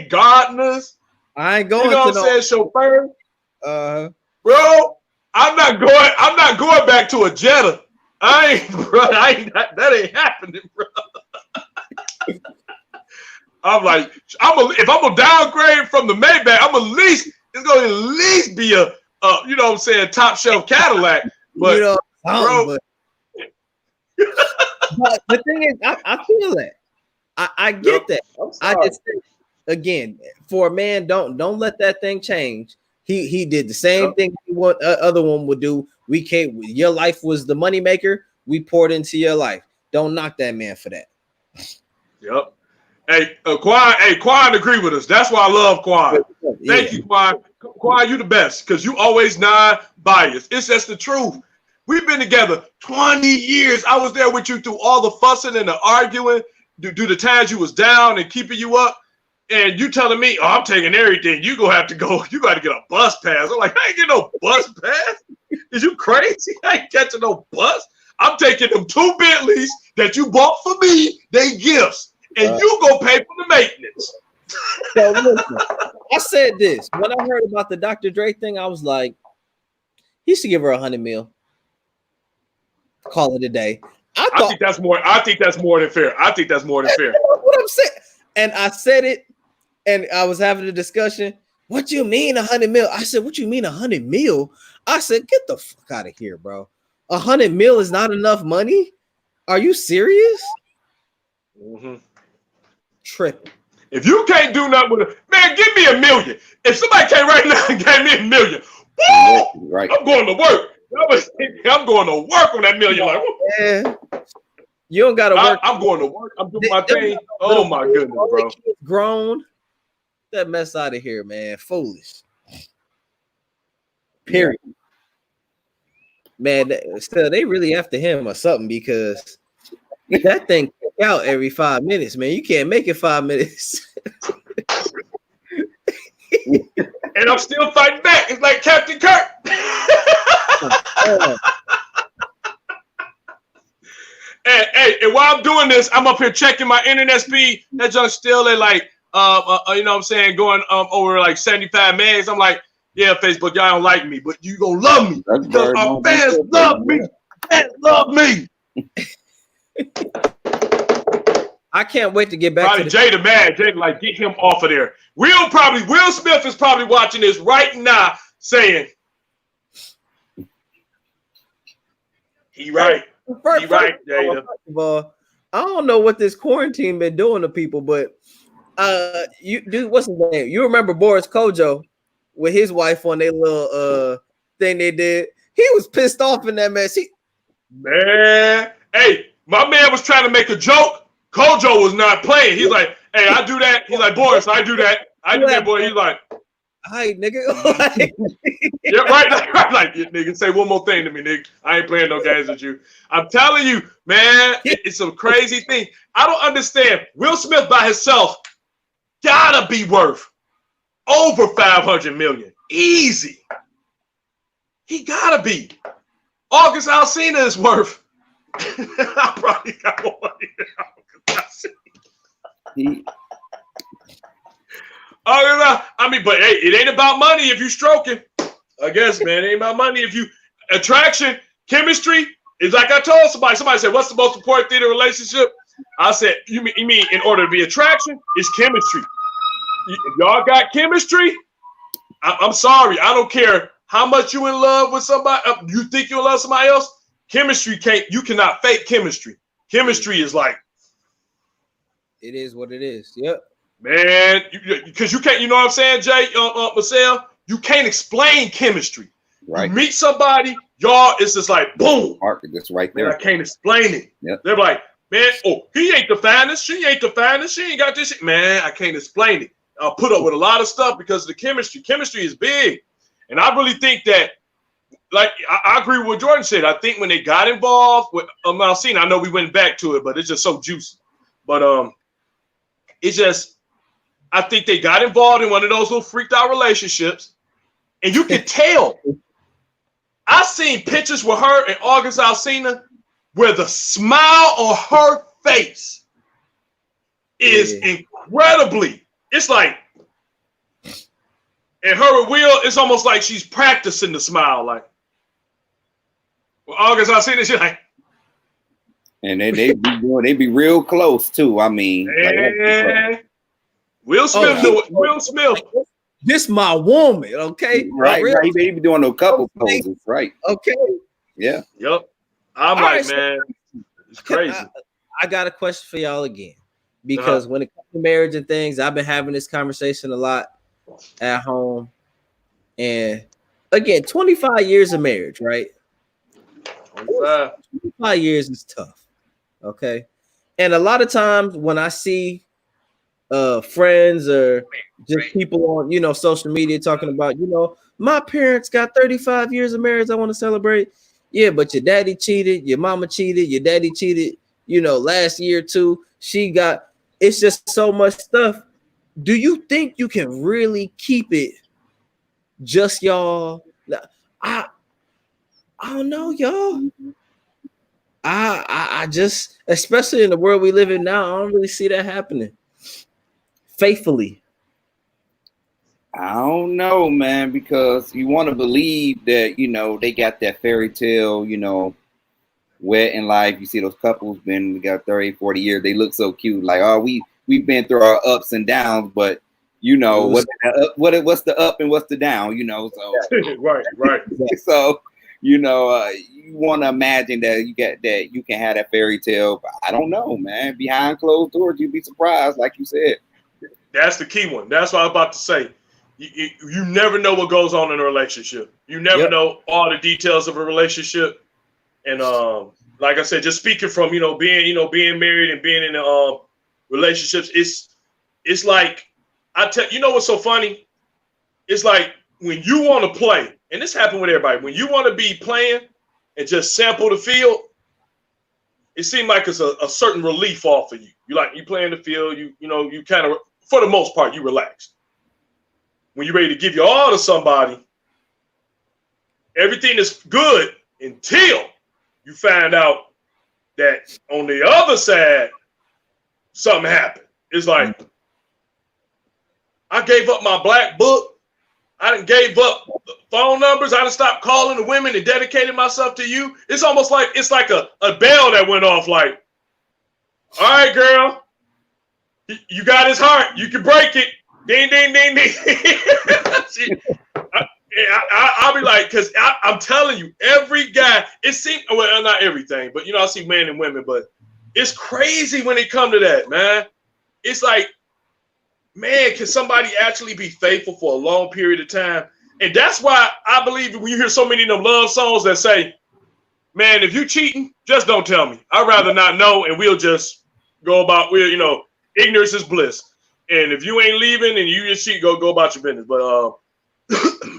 gardeners, I ain't going. You know what I'm saying, chauffeur. Bro, I'm not going back to a Jetta. That ain't happening, bro. I'm like, if I'm gonna downgrade from the Maybach, it's gonna at least be a you know what I'm saying, top shelf Cadillac. But, you know, bro, but the thing is, I feel that. I get that. I just think, again, for a man, don't let that thing change. He did the same thing what other one would do. We can't. Your life was the money maker. We poured into your life. Don't knock that man for that. Yep. Hey, Quan agree with us. That's why I love Quan. Thank you, Quan. Quan, you the best because you always non-biased. It's just the truth. We've been together 20 years. I was there with you through all the fussing and the arguing, do the times you was down and keeping you up. And you telling me, oh, I'm taking everything. You gonna have to go. You got to get a bus pass. I'm like, I ain't getting no bus pass. Is you crazy? I ain't catching no bus. I'm taking them 2 Bentleys that you bought for me. They gifts, and you go pay for the maintenance. So listen, I said this when I heard about the Dr. Dre thing. I was like, he should give her $100 million. Call it a day. I think that's more than fair. I think that's more than fair. What I'm saying, and I said it, and I was having a discussion. What you mean $100 million? I said, what you mean $100 million? I said, get the fuck out of here, bro. $100 million is not enough money. Are you serious? Mm-hmm. Tripping. If you can't do nothing with it, man, give me $1 million. If somebody came right now and gave me $1 million, woo, right. I'm going to work. I'm going to work on that $1 million. Like, yeah. You don't got to work. I'm going to work. I'm doing my thing. Oh my goodness, bro. Grown. That mess out of here, man. Foolish. Period. Man, still they really after him or something because that thing kick out every 5 minutes, man. You can't make it 5 minutes. And I'm still fighting back. It's like Captain Kirk. And while I'm doing this, I'm up here checking my internet speed. That junk still at like you know what I'm saying, going over like 75 megs. I'm like, yeah, Facebook, y'all don't like me, but you gonna love me because our fans love me. Fans love me. I can't wait to get back probably to Jada mad. Jada like, get him off of there. Will Smith is probably watching this right now saying, he right. He right, Jada. First of all, I don't know what this quarantine been doing to people, but what's his name? You remember Boris Kojo with his wife on their little thing they did? He was pissed off in that mess. Man, hey, my man was trying to make a joke Kojo was not playing. He's like, hey, I do that. He's like, Boris, I do that. I do that, boy. He's like, hi, nigga. yeah, right. Like, nigga, say one more thing to me, nigga. I ain't playing no games with you. I'm telling you, man, it's a crazy thing. I don't understand. Will Smith by himself gotta be worth over 500 million. Easy. He gotta be. August Alsina is worth. I probably got more money than August Alsina. I mean, but hey, it ain't about money if you stroking. I guess, man, it ain't about money if you attraction, chemistry. It's like I told somebody. Somebody said, "What's the most important thing in a relationship?" I said, "You mean in order to be attraction, it's chemistry. If y'all got chemistry, I'm sorry, I don't care how much you in love with somebody. You think you in love with somebody else? Chemistry you cannot fake chemistry. Chemistry is like, it is what it is. Yep. Man, because you can't, you know what I'm saying, Jay, Marcel? You can't explain chemistry. Right. You meet somebody, y'all, it's just like, boom. Mark, that's right there. Man, I can't explain it. Yep. They're like, man, oh, he ain't the finest. She ain't the finest. She ain't got this shit. Man, I can't explain it. I'll put up with a lot of stuff because of the chemistry. Chemistry is big. And I really think that, like, I agree with what Jordan said. I think when they got involved with Alsina, I know we went back to it, but it's just so juicy. But it's just, I think they got involved in one of those little freaked out relationships, and you can tell. I seen pictures with her and August Alsina where the smile on her face is incredibly. It's like, and her with Will, it's almost like she's practicing the smile. Like, well, August Alsina, she's like, and they be real close too. I mean, like, Will Smith do it. Will Smith. This my woman, okay? Right. They be doing a couple poses, right? Okay. Yeah. Yep. I'm All like, right, man, it's crazy. I got a question for y'all again, because when it comes to marriage and things, I've been having this conversation a lot at home, and again, 25 years of marriage, right? 25 years is tough, okay? And a lot of times when I see friends or just people on social media talking about, my parents got 35 years of marriage, I want to celebrate. Yeah, but your daddy cheated, your mama cheated, your daddy cheated, last year too. It's just so much stuff. Do you think you can really keep it just y'all? I don't know, y'all. I just, especially in the world we live in now, I don't really see that happening faithfully. I don't know, man, because you want to believe that, they got that fairy tale, wet in life. You see those couples been got 30, 40 years. They look so cute. Like, oh, we've been through our ups and downs, but what's the up and what's the down, so right. So, you want to imagine that you can have that fairy tale, but I don't know, man. Behind closed doors, you'd be surprised, like you said. That's the key one. That's what I was about to say. You never know what goes on in a relationship. You never know all the details of a relationship. And like I said, just speaking from being married and being in relationships, it's like I tell you know what's so funny? It's like when you want to play, and this happened with everybody. When you want to be playing and just sample the field, it seems like it's a certain relief off of you. You play in the field, you kind of, for the most part, you relax. When you're ready to give your all to somebody, everything is good until you find out that on the other side, something happened. It's like, I gave up my black book. I done gave up phone numbers. I done stopped calling the women and dedicated myself to you. It's almost like it's like a bell that went off. Like, all right, girl, you got his heart. You can break it. Ding, ding, ding, ding. I'll be like, because I'm telling you, every guy, it seems, well, not everything, but I see men and women, but it's crazy when it come to that, man. It's like, man, can somebody actually be faithful for a long period of time? And that's why I believe when you hear so many of them love songs that say, man, if you cheating, just don't tell me. I'd rather not know, and we'll just go about where, you know, ignorance is bliss. And if you ain't leaving and you just cheat, go about your business. But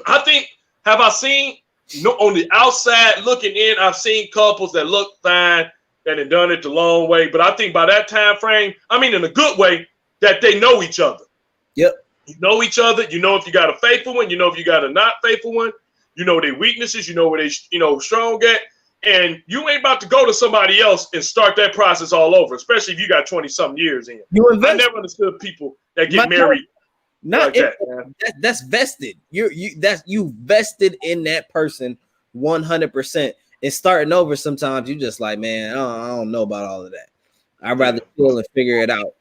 I think, have I seen, on the outside looking in, I've seen couples that look fine, that have done it the long way. But I think by that time frame, I mean in a good way, that they know each other. Yep. You know each other. You know if you got a faithful one. You know if you got a not faithful one. You know their weaknesses. You know where they, you know, strong at. And you ain't about to go to somebody else and start that process all over, especially if you got 20-something years in. I never understood people that get married. Not like that's vested. You vested in that person 100%. And starting over, sometimes you just like, man, I don't know about all of that. I'd rather chill and figure it out.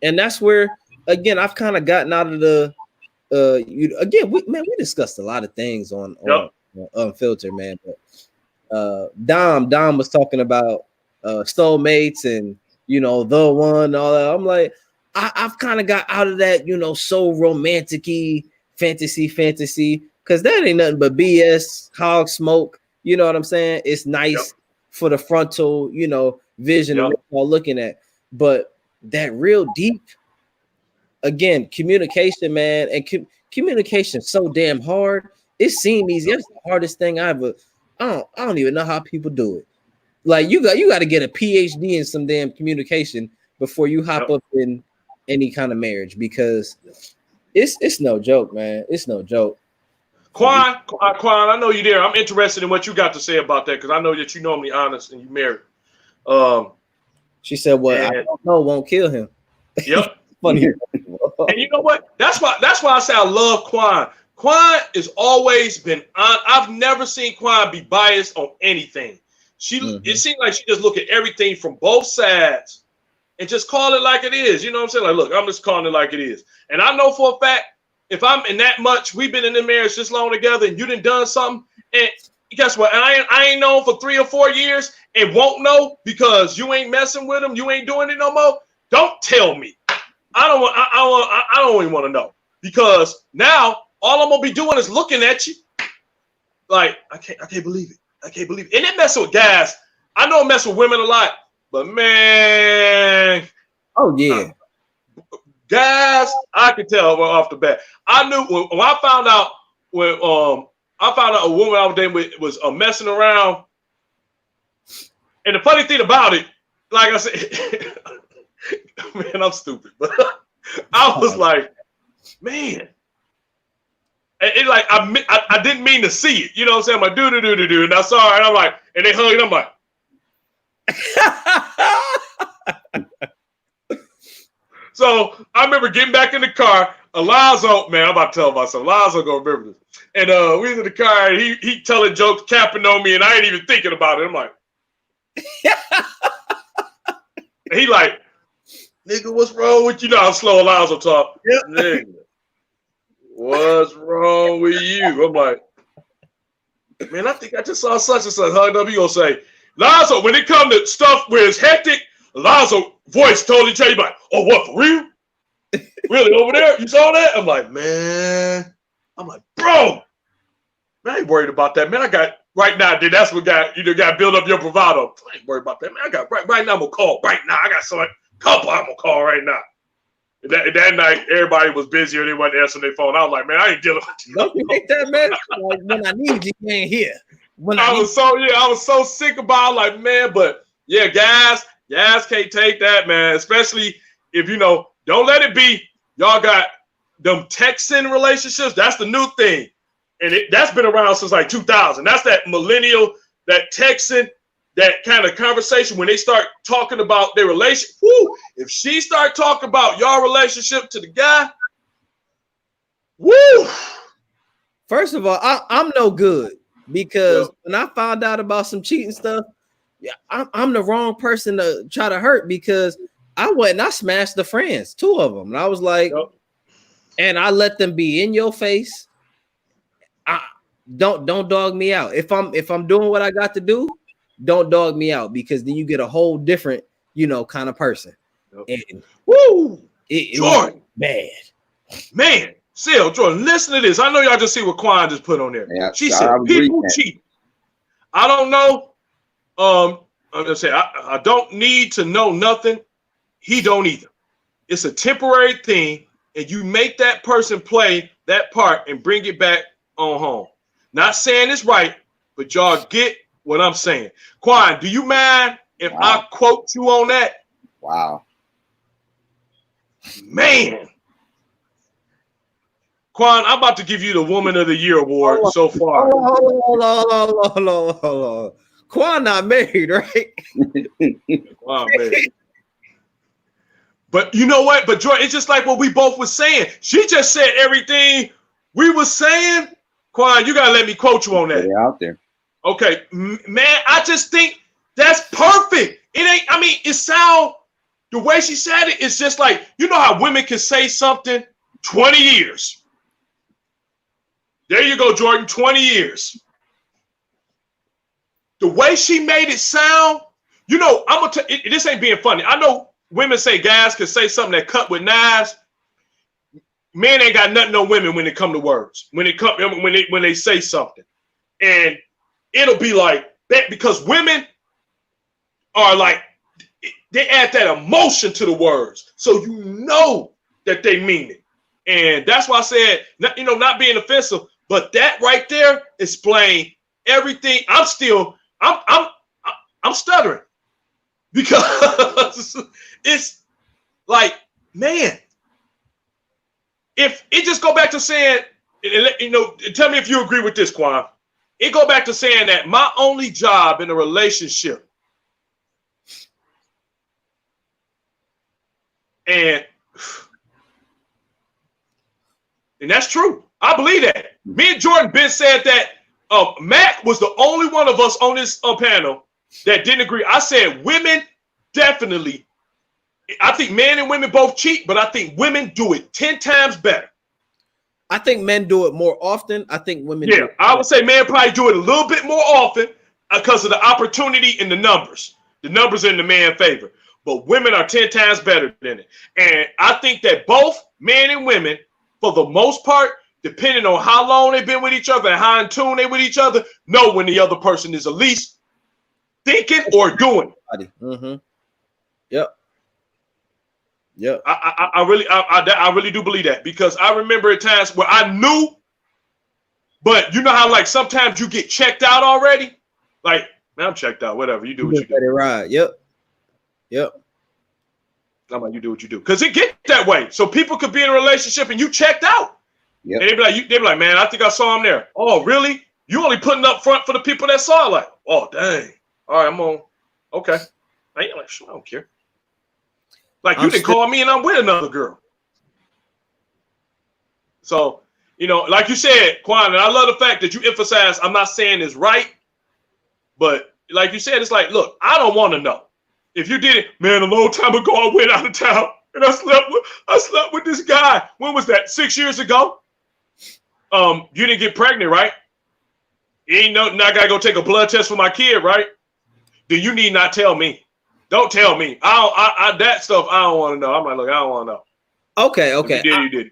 And that's where, again, I've kind of gotten out of the we discussed a lot of things on Unfiltered, man. But Dom was talking about soulmates and, you know, the one, all that. I'm like, I've kind of got out of that, you know, so romantic-y fantasy, because that ain't nothing but BS, hog smoke. You know what I'm saying? It's nice for the frontal, you know, vision of what we're looking at. But that real deep, again, communication, man, and communication so damn hard. It seems easy. That's the hardest thing I don't even know how people do it. Like you got to get a PhD in some damn communication before you hop up in any kind of marriage, because it's no joke, man. It's no joke. Quan, I know you there. I'm interested in what you got to say about that, because I know that you normally honest and you married. She said, "Well, I don't know won't kill him." Yep. Funny. And you know what? That's why I say I love Quan. Quan has always been on. I've never seen Quan be biased on anything. It seems like she just look at everything from both sides and just call it like it is. You know what I'm saying? Like, look, I'm just calling it like it is. And I know for a fact, if I'm in that much, we've been in the marriage this long together, and you done something, and guess what? I ain't known for 3 or 4 years and won't know because you ain't messing with him, you ain't doing it no more. Don't tell me. I don't even want to know, because now all I'm gonna be doing is looking at you. Like, I can't believe it. I can't believe it. And it messes with guys. I know it messes with women a lot, but man. Oh yeah. Guys, I could tell off the bat. I knew when I found out a woman I was dating with was messing around. And the funny thing about it, like I said, man, I'm stupid, but I was like, man, it like I didn't mean to see it. You know what I'm saying? I'm like, do, and I saw it, and I'm like, and they hugged, and I'm like. So I remember getting back in the car. Alonzo, man, I'm about to tell myself. Alonzo gonna remember this. And we was in the car, and he telling jokes, capping on me, and I ain't even thinking about it. I'm like, and he like, nigga, what's wrong with you? Know how slow Alonzo talk. Yep. Nigga, what's wrong with you? I'm like, man, I think I just saw such and such hugged up. He gonna say, Alonzo, when it come to stuff where it's hectic, Alonzo voice totally change. Like, oh, what, for real? Really, over there? You saw that? I'm like, man. I'm like, bro. Man, I ain't worried about that, man. I got right now, dude. That's what got you got to build up your bravado. I ain't worried about that, man. I got right now. I'm gonna call right now. I got some couple. I'm gonna call right now. And that night, everybody was busy or they wasn't answering their phone. I was like, man, I ain't dealing with you. Don't you hate that, man? Like, when I need you, you ain't here. I was so sick about it, like, man. But yeah, guys can't take that, man. Especially if don't let it be. Y'all got them texting relationships. That's the new thing. And that's been around since like 2000. That's that millennial, that texting, that kind of conversation when they start talking about their relationship. Woo, if she start talking about your relationship to the guy, woo. First of all, I'm no good, because when I found out about some cheating stuff, I'm the wrong person to try to hurt, because I went and I smashed the friends, 2 of them. And I was like, and I let them be in your face. Don't dog me out. If I'm doing what I got to do, don't dog me out, because then you get a whole different, kind of person. And woo, it Jordan, bad. Man, Sil, Jordan, listen to this. I know y'all just see what Quan just put on there. Yeah, she said people cheat. I don't know. I'm gonna say I don't need to know nothing. he don't either. It's a temporary thing, and you make that person play that part and bring it back on home. Not saying it's right, but y'all get what I'm saying. Quan, do you mind if I quote you on that? Wow. Man. Quan, I'm about to give you the Woman of the Year award so far. Hold on. Quan not married, right? Quan married. But you know what? But Jordan, it's just like what we both was saying. She just said everything we was saying. Quan, you gotta let me quote you on that. They're out there. Okay, man, I just think that's perfect. It ain't, I mean, it sound, the way she said it, it's just like, you know how women can say something 20 years. There you go, Jordan, 20 years. The way she made it sound, you know, I'm gonna tell you, this ain't being funny. I know women say guys can say something that cut with knives. Men ain't got nothing on women when it come to words. When they say something. And it'll be like that because women are like, they add that emotion to the words. So you know that they mean it. And that's why I said, you know, not being offensive, but that right there explain everything. I'm stuttering because it's like, man, if it just go back to saying, you know, tell me if you agree with this, Quan. It go back to saying that my only job in a relationship and that's true. I believe that. Me and Jordan Ben said that Mac was the only one of us on this panel that didn't agree. I said women definitely. I think men and women both cheat, but I think women do it 10 times better. I think men do it more often. I think women. Yeah, I would say men probably do it a little bit more often because of the opportunity and the numbers. The numbers are in the man's favor, but women are 10 times better than it. And I think that both men and women, for the most part, depending on how long they've been with each other and how in tune they with each other, know when the other person is at least thinking or doing. Mm-hmm. Yep. Yep. I really do believe that because I remember at times where I knew, but you know how like sometimes you get checked out already? Like, man, I'm checked out. Whatever. You do what you do. Right. Yep. I'm like, you do what you do. Because it gets that way. So people could be in a relationship and you checked out. Yep. And they'd be like, man, I think I saw him there. Oh, really? You only putting up front for the people that saw it. Like, oh, dang. All right, I'm on. Okay. I ain't like, sure, I don't care. Like, you didn't call me and I'm with another girl. So, you know, like you said, Quan, and I love the fact that you emphasize, I'm not saying it's right, but like you said, it's like, look, I don't want to know. If you did it, man, a long time ago, I went out of town and I slept with this guy. When was that? 6 years ago? You didn't get pregnant, right? You ain't know, now I gotta go take a blood test for my kid, right? Then you need not tell me. Don't tell me. That stuff I don't want to know. I'm like, look, I don't want to know. Okay. You did.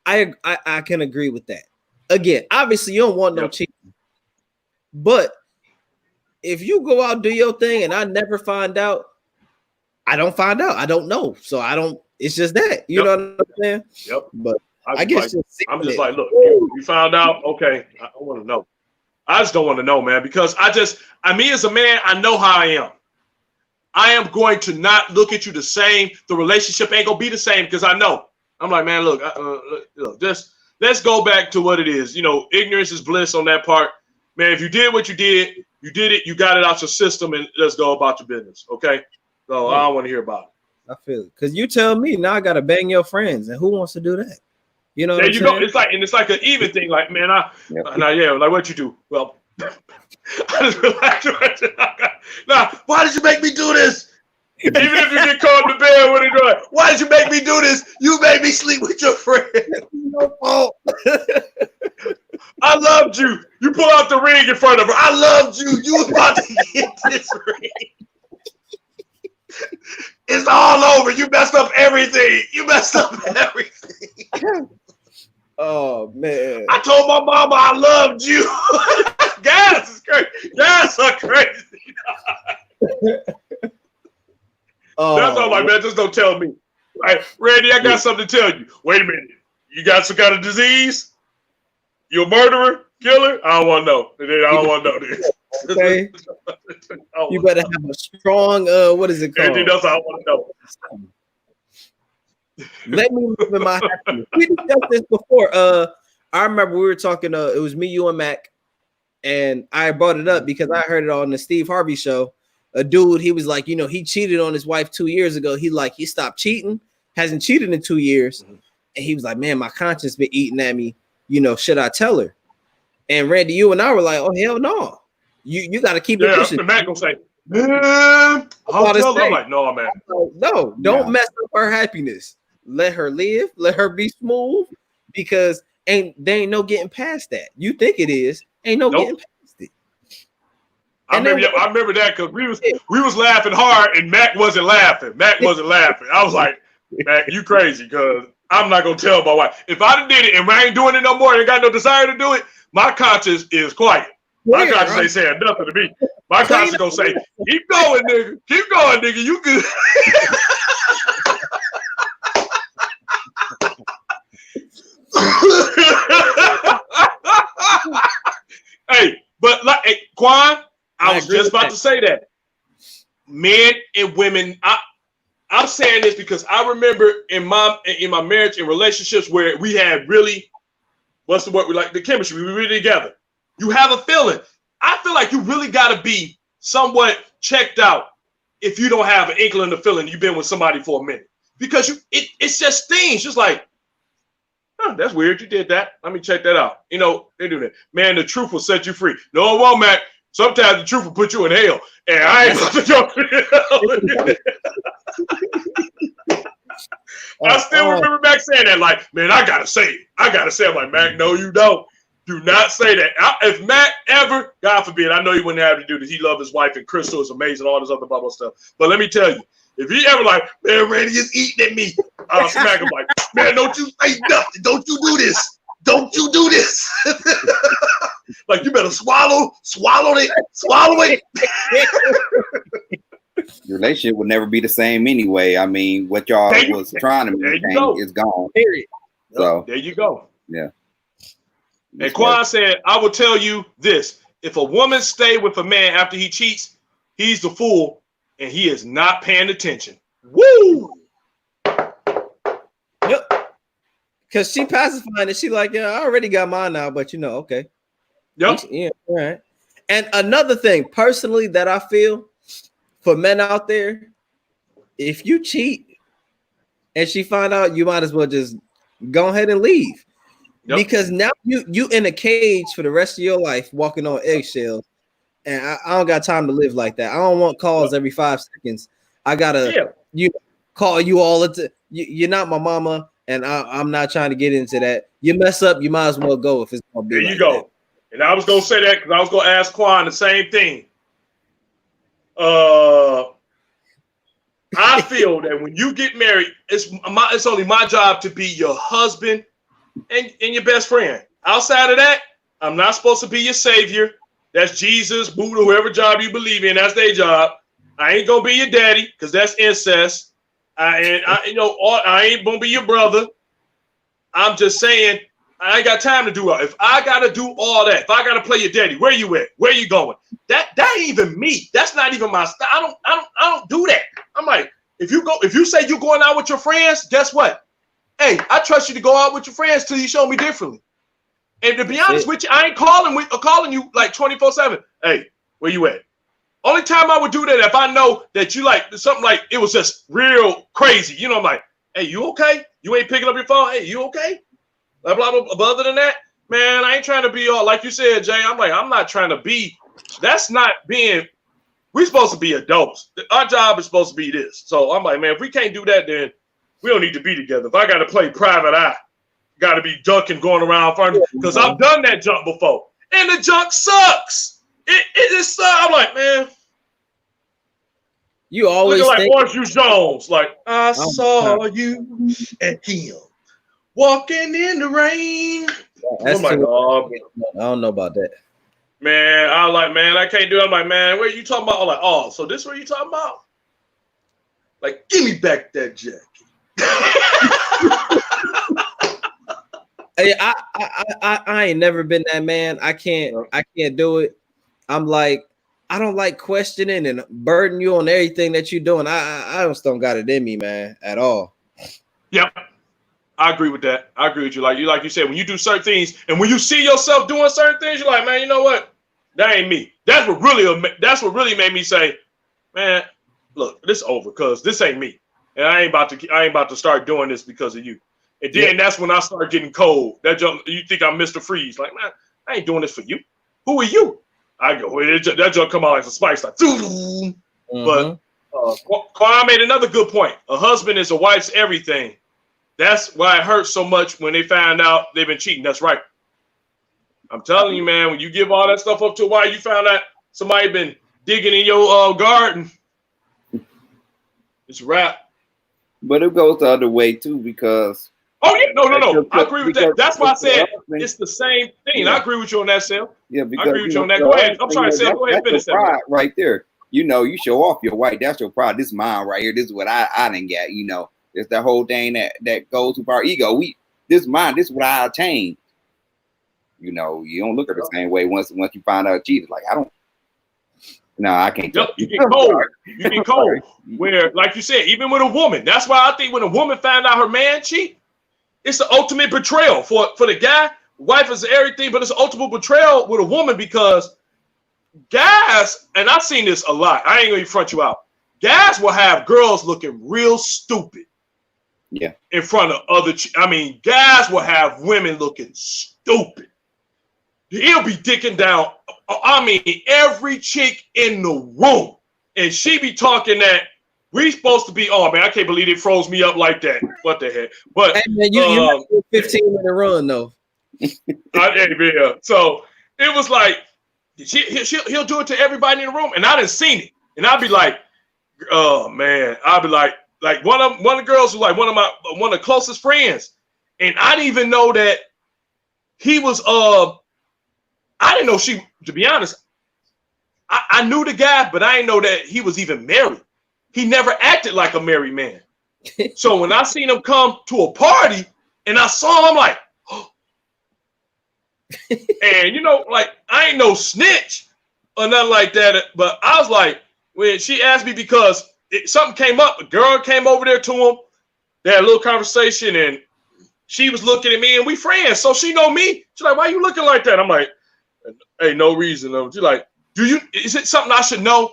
I can agree with that. Again, obviously you don't want no cheating, but if you go out do your thing and I never find out, I don't find out. I don't know, so I don't. It's just that you know what I'm saying. Yep. But I guess I'm just like, look, you found out. Okay, I don't want to know. I just don't want to know, man, because me as a man, I know how I am. I am going to not look at you the same. The relationship ain't gonna be the same because I know. I'm like, man, look, just let's go back to what it is. You know, ignorance is bliss on that part, man. If you did what you did it. You got it out your system, and let's go about your business. Okay, so I don't want to hear about it. I feel it because you tell me now I gotta bang your friends, and who wants to do that? You know, there you go. It's like an even thing. Like, man, like what you do? Well, I just realized. Now, why did you make me do this? Even if you get caught in the bed when you're doing, why did you make me do this? You made me sleep with your friend. No fault. I loved you. You pull out the ring in front of her. I loved you. You was about to get this ring. It's all over. You messed up everything. Oh man. I told my mama I loved you. Guys is crazy. Guys are crazy. That's all I'm like, man, just don't tell me. Like, Randy, I got something to tell you. Wait a minute. You got some kind of disease? You a murderer? Killer? I don't want to know. I don't want to know this. Okay. You better have a strong, what is it called? Anything else I want to know. Let me live in my happiness. We discussed this before. I remember we were talking, it was me, you, and Mac, and I brought it up because I heard it on the Steve Harvey show. A dude, he was like, you know, he cheated on his wife 2 years ago. He stopped cheating, hasn't cheated in 2 years. And he was like, man, my conscience been eating at me. You know, should I tell her? And Randy, you and I were like, oh, hell no. You got to keep it pushing. Mac gonna say, man, I'll tell her. I'm like, no, man. No, don't mess up her happiness. Let her live. Let her be smooth, because there ain't no getting past that. You think it is. Ain't no getting past it. I remember that because we was laughing hard and Mac wasn't laughing. I was like, Mac, you crazy, because I'm not gonna tell my wife. If I done did it and I ain't doing it no more and ain't got no desire to do it, my conscience is quiet. My conscience ain't saying nothing to me. My conscience gonna say, keep going, nigga. Keep going, nigga. You good. Hey, but like Quan, I was just about to say that. Men and women, I'm saying this because I remember in my marriage and relationships where we had really, what's the word? We like the chemistry. We were really together. You have a feeling. I feel like you really got to be somewhat checked out if you don't have an inkling of feeling you've been with somebody for a minute, because it's just things. Just like, oh, that's weird. You did that. Let me check that out. You know, they do that. Man, the truth will set you free. No, it won't, Mac. Sometimes the truth will put you in hell. And I ain't about to go to hell. I still remember Mac saying that, like, man, I got to say it. I'm like, Mac, no, you don't. Do not say that. If Mac ever, God forbid, I know he wouldn't have to do this. He loved his wife, and Crystal is amazing, all this other blah stuff. But let me tell you, if he ever like, man, Randy is eating at me, I'll smack him like, man, don't you say nothing. Don't you do this. Don't you do this. Like, you better swallow it. Your relationship would never be the same anyway. I mean, what y'all was trying to maintain is gone. Period. So there you go. Yeah. And Quan said, I will tell you this. If a woman stay with a man after he cheats, he's the fool and he is not paying attention. Woo! Yep. Because she pacifying it. She like, yeah, I already got mine now, but you know, okay. Yep. Yeah, all right. And another thing, personally, that I feel for men out there, if you cheat and she find out, you might as well just go ahead and leave. Yep. Because now you in a cage for the rest of your life, walking on eggshells, and I don't got time to live like that. I don't want calls every 5 seconds. I gotta call you all the time. You're not my mama, and I'm not trying to get into that. You mess up, you might as well go if it's gonna be. There like you go. That. And I was gonna say that because I was gonna ask Quan the same thing. I feel that when you get married, it's only my job to be your husband and your best friend. Outside of that, I'm not supposed to be your savior. That's Jesus, Buddha, whoever job you believe in. That's their job. I ain't gonna be your daddy because that's incest. I ain't gonna be your brother. I'm just saying I ain't got time to do all. If I gotta do all that, if I gotta play your daddy, where you at? Where you going? That ain't even me. That's not even my style. I don't do that. I'm like, if you say you're going out with your friends, guess what? Hey, I trust you to go out with your friends till you show me differently. And to be honest with you, I ain't calling you like 24/7. Hey, where you at? Only time I would do that if I know that you like something like it was just real crazy. You know, I'm like, hey, you okay? You ain't picking up your phone. Hey, you okay? Blah, blah, blah. But other than that, man, I ain't trying to be all like you said, Jay. I'm like, I'm not trying to be. That's not being. We're supposed to be adults. Our job is supposed to be this. So I'm like, man, if we can't do that, then we don't need to be together. If I got to play private eye, got to be dunking, going around, because I've done that junk before, and the junk sucks. It just sucks. I'm like, man. You always like Orange Juice Jones. Like, I saw you and him walking in the rain. Oh my God. I don't know about that. Man, I can't do it. I'm like, man, what are you talking about? I'm like, oh, so this what you talking about? Like, give me back that jacket. Hey, I ain't never been that man. I can't do it. I'm like, I don't like questioning and burden you on everything that you're doing. I just don't got it in me, man, at all. Yep. I agree with that. I agree with you. Like you said, when you do certain things and when you see yourself doing certain things, you're like, man, you know what? That ain't me. That's what really made me say, man, look, this is over because this ain't me. And I ain't about to start doing this because of you. And then that's when I start getting cold. You think I'm Mr. Freeze. Like, man, I ain't doing this for you. Who are you? I go, that junk come out like some spikes. Like, But Quan made another good point. A husband is a wife's everything. That's why it hurts so much when they find out they've been cheating. That's right. I'm telling you, man, when you give all that stuff up to a wife, you found out somebody been digging in your garden. It's a wrap. But it goes the other way too, because no. I agree with that. That's why I said it's the same thing. Yeah. I agree with you on that, Sal. Yeah, because I agree with you on that. Go ahead. I'm trying to say, go ahead and finish that. Right there. You know, you show off your wife. That's your pride. This is mine right here. This is what I didn't get. You know, it's the whole thing that goes with our ego. This is mine. This is what I attained. You know, you don't look at it the same way once you find out cheated. Like, I can't. You get cold. You get cold. Where, like you said, even with a woman, that's why I think when a woman found out her man cheat, it's the ultimate betrayal for the guy. Wife is everything, but it's the ultimate betrayal with a woman because guys, and I've seen this a lot. I ain't gonna front you out. Guys will have girls looking real stupid. Yeah. In front of other, guys will have women looking stupid. He'll be dicking down, every chick in the room. And she be talking that we supposed to be, oh man, I can't believe it froze me up like that. What the heck? But hey, man, you 15-minute run though. So it was like he'll do it to everybody in the room, and I didn't seen it. And I'd be like, oh man, I'd be like one of the girls was like one of the closest friends. And I didn't even know that he was I didn't know to be honest, I knew the guy, but I didn't know that he was even married. He never acted like a married man. So when I seen him come to a party and I saw him, I'm like, oh. And like I ain't no snitch or nothing like that. But I was like, when she asked me because something came up, a girl came over there to him. They had a little conversation and she was looking at me and we friends. So she know me. She's like, why you looking like that? I'm like, hey, no reason. She's like, is it something I should know?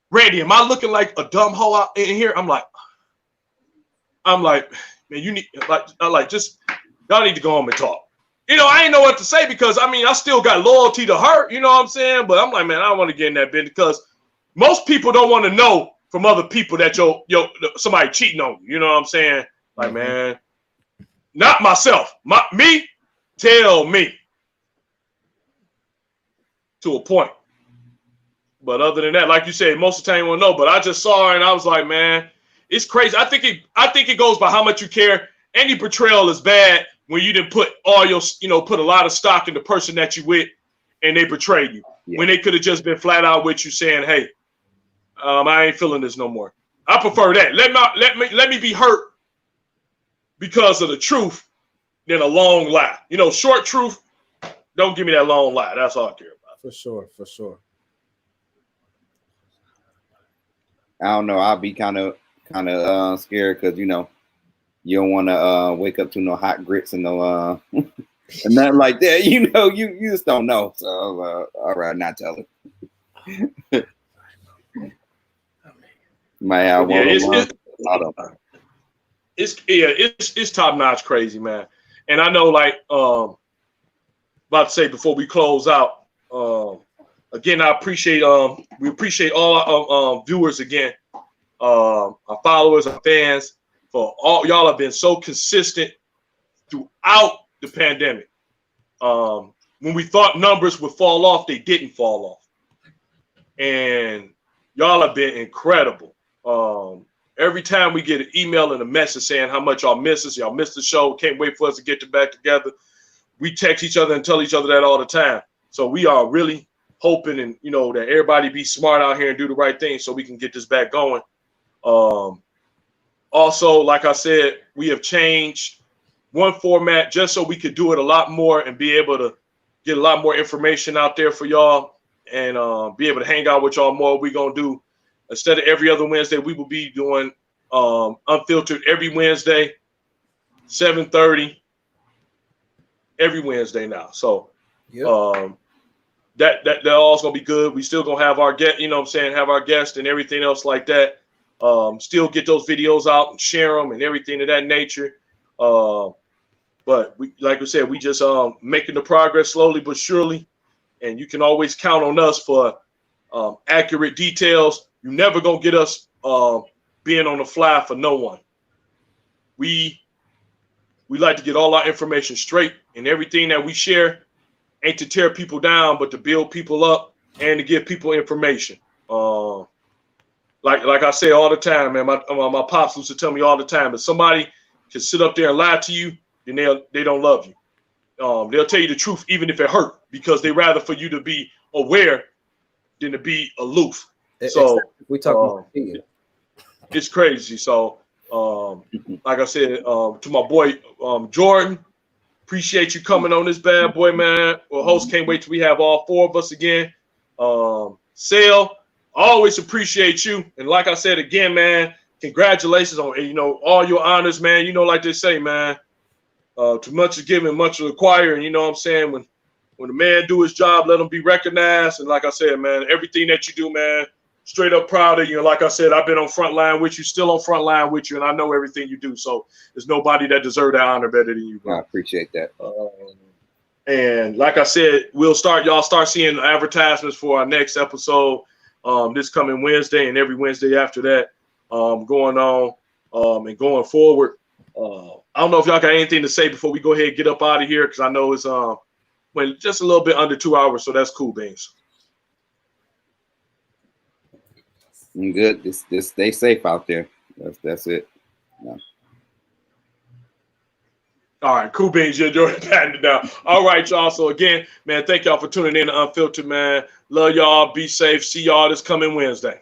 Randy, am I looking like a dumb hoe out in here? I'm like, man, you need just y'all need to go home and talk. I ain't know what to say because I still got loyalty to her, you know what I'm saying? But I'm like, man, I don't want to get in that business because most people don't want to know from other people that somebody cheating on you. You know what I'm saying? Like, man, not myself. Me, tell me. To a point. But other than that, like you said, most of the time you won't know. But I just saw her and I was like, man, it's crazy. I think it goes by how much you care. Any betrayal is bad when you didn't put all your, put a lot of stock in the person that you with and they betrayed you. Yeah. When they could have just been flat out with you saying, hey, I ain't feeling this no more. I prefer that. Let me be hurt because of the truth than a long lie. Short truth, don't give me that long lie. That's all I care about. For sure. I don't know. I'll be kind of scared because you don't want to wake up to no hot grits and no and nothing like that. You just don't know. So all right, not tell it. Might have one. It's top notch crazy, man. And I know, like, about to say before we close out. Again, we appreciate all our viewers again, our followers, our fans, for all y'all have been so consistent throughout the pandemic. When we thought numbers would fall off, they didn't fall off. And y'all have been incredible. Every time we get an email and a message saying how much y'all miss us, y'all missed the show, can't wait for us to get back together. We text each other and tell each other that all the time. So we are really hoping and that everybody be smart out here and do the right thing so we can get this back going. Also, like I said, we have changed one format just so we could do it a lot more and be able to get a lot more information out there for y'all and be able to hang out with y'all more. We're going to do, instead of every other Wednesday, we will be doing Unfiltered every Wednesday, 7:30, every Wednesday now. So that all's going to be good. We still going to have our guest, you know what I'm saying, have our guests and everything else like that. Still get those videos out and share them and everything of that nature. But we, like we said, we just making the progress slowly but surely, and you can always count on us for accurate details. You're never gonna get us being on the fly for no one. We like to get all our information straight, and everything that we share ain't to tear people down, but to build people up and to give people information. Like I say all the time, man. My pops used to tell me all the time, if somebody can sit up there and lie to you, then they don't love you. They'll tell you the truth even if it hurt, because they rather for you to be aware than to be aloof. So we talk it's crazy. So like I said, to my boy Jordan, appreciate you coming on this bad boy, man. Well, host, can't wait till we have all four of us again. Sale, always appreciate you. And like I said again, man, congratulations on, you know, all your honors, man. You know, like they say, man, too much is given, much is required. And you know what I'm saying? When the man do his job, let him be recognized. And like I said, man, everything that you do, man, straight up proud of you. And like I said, I've been on front line with you, still on front line with you, and I know everything you do. So there's nobody that deserves that honor better than you, bro. I appreciate that. And like I said, y'all start seeing advertisements for our next episode this coming Wednesday and every Wednesday after that, going on and going forward. I don't know if y'all got anything to say before we go ahead and get up out of here, because I know it's went just a little bit under 2 hours, so that's cool, beans. I'm good. Just stay safe out there. That's it. Yeah. All right, cool beans. You're patting it down. All right, y'all. So again, man, thank y'all for tuning in to Unfiltered, man. Love y'all. Be safe. See y'all this coming Wednesday.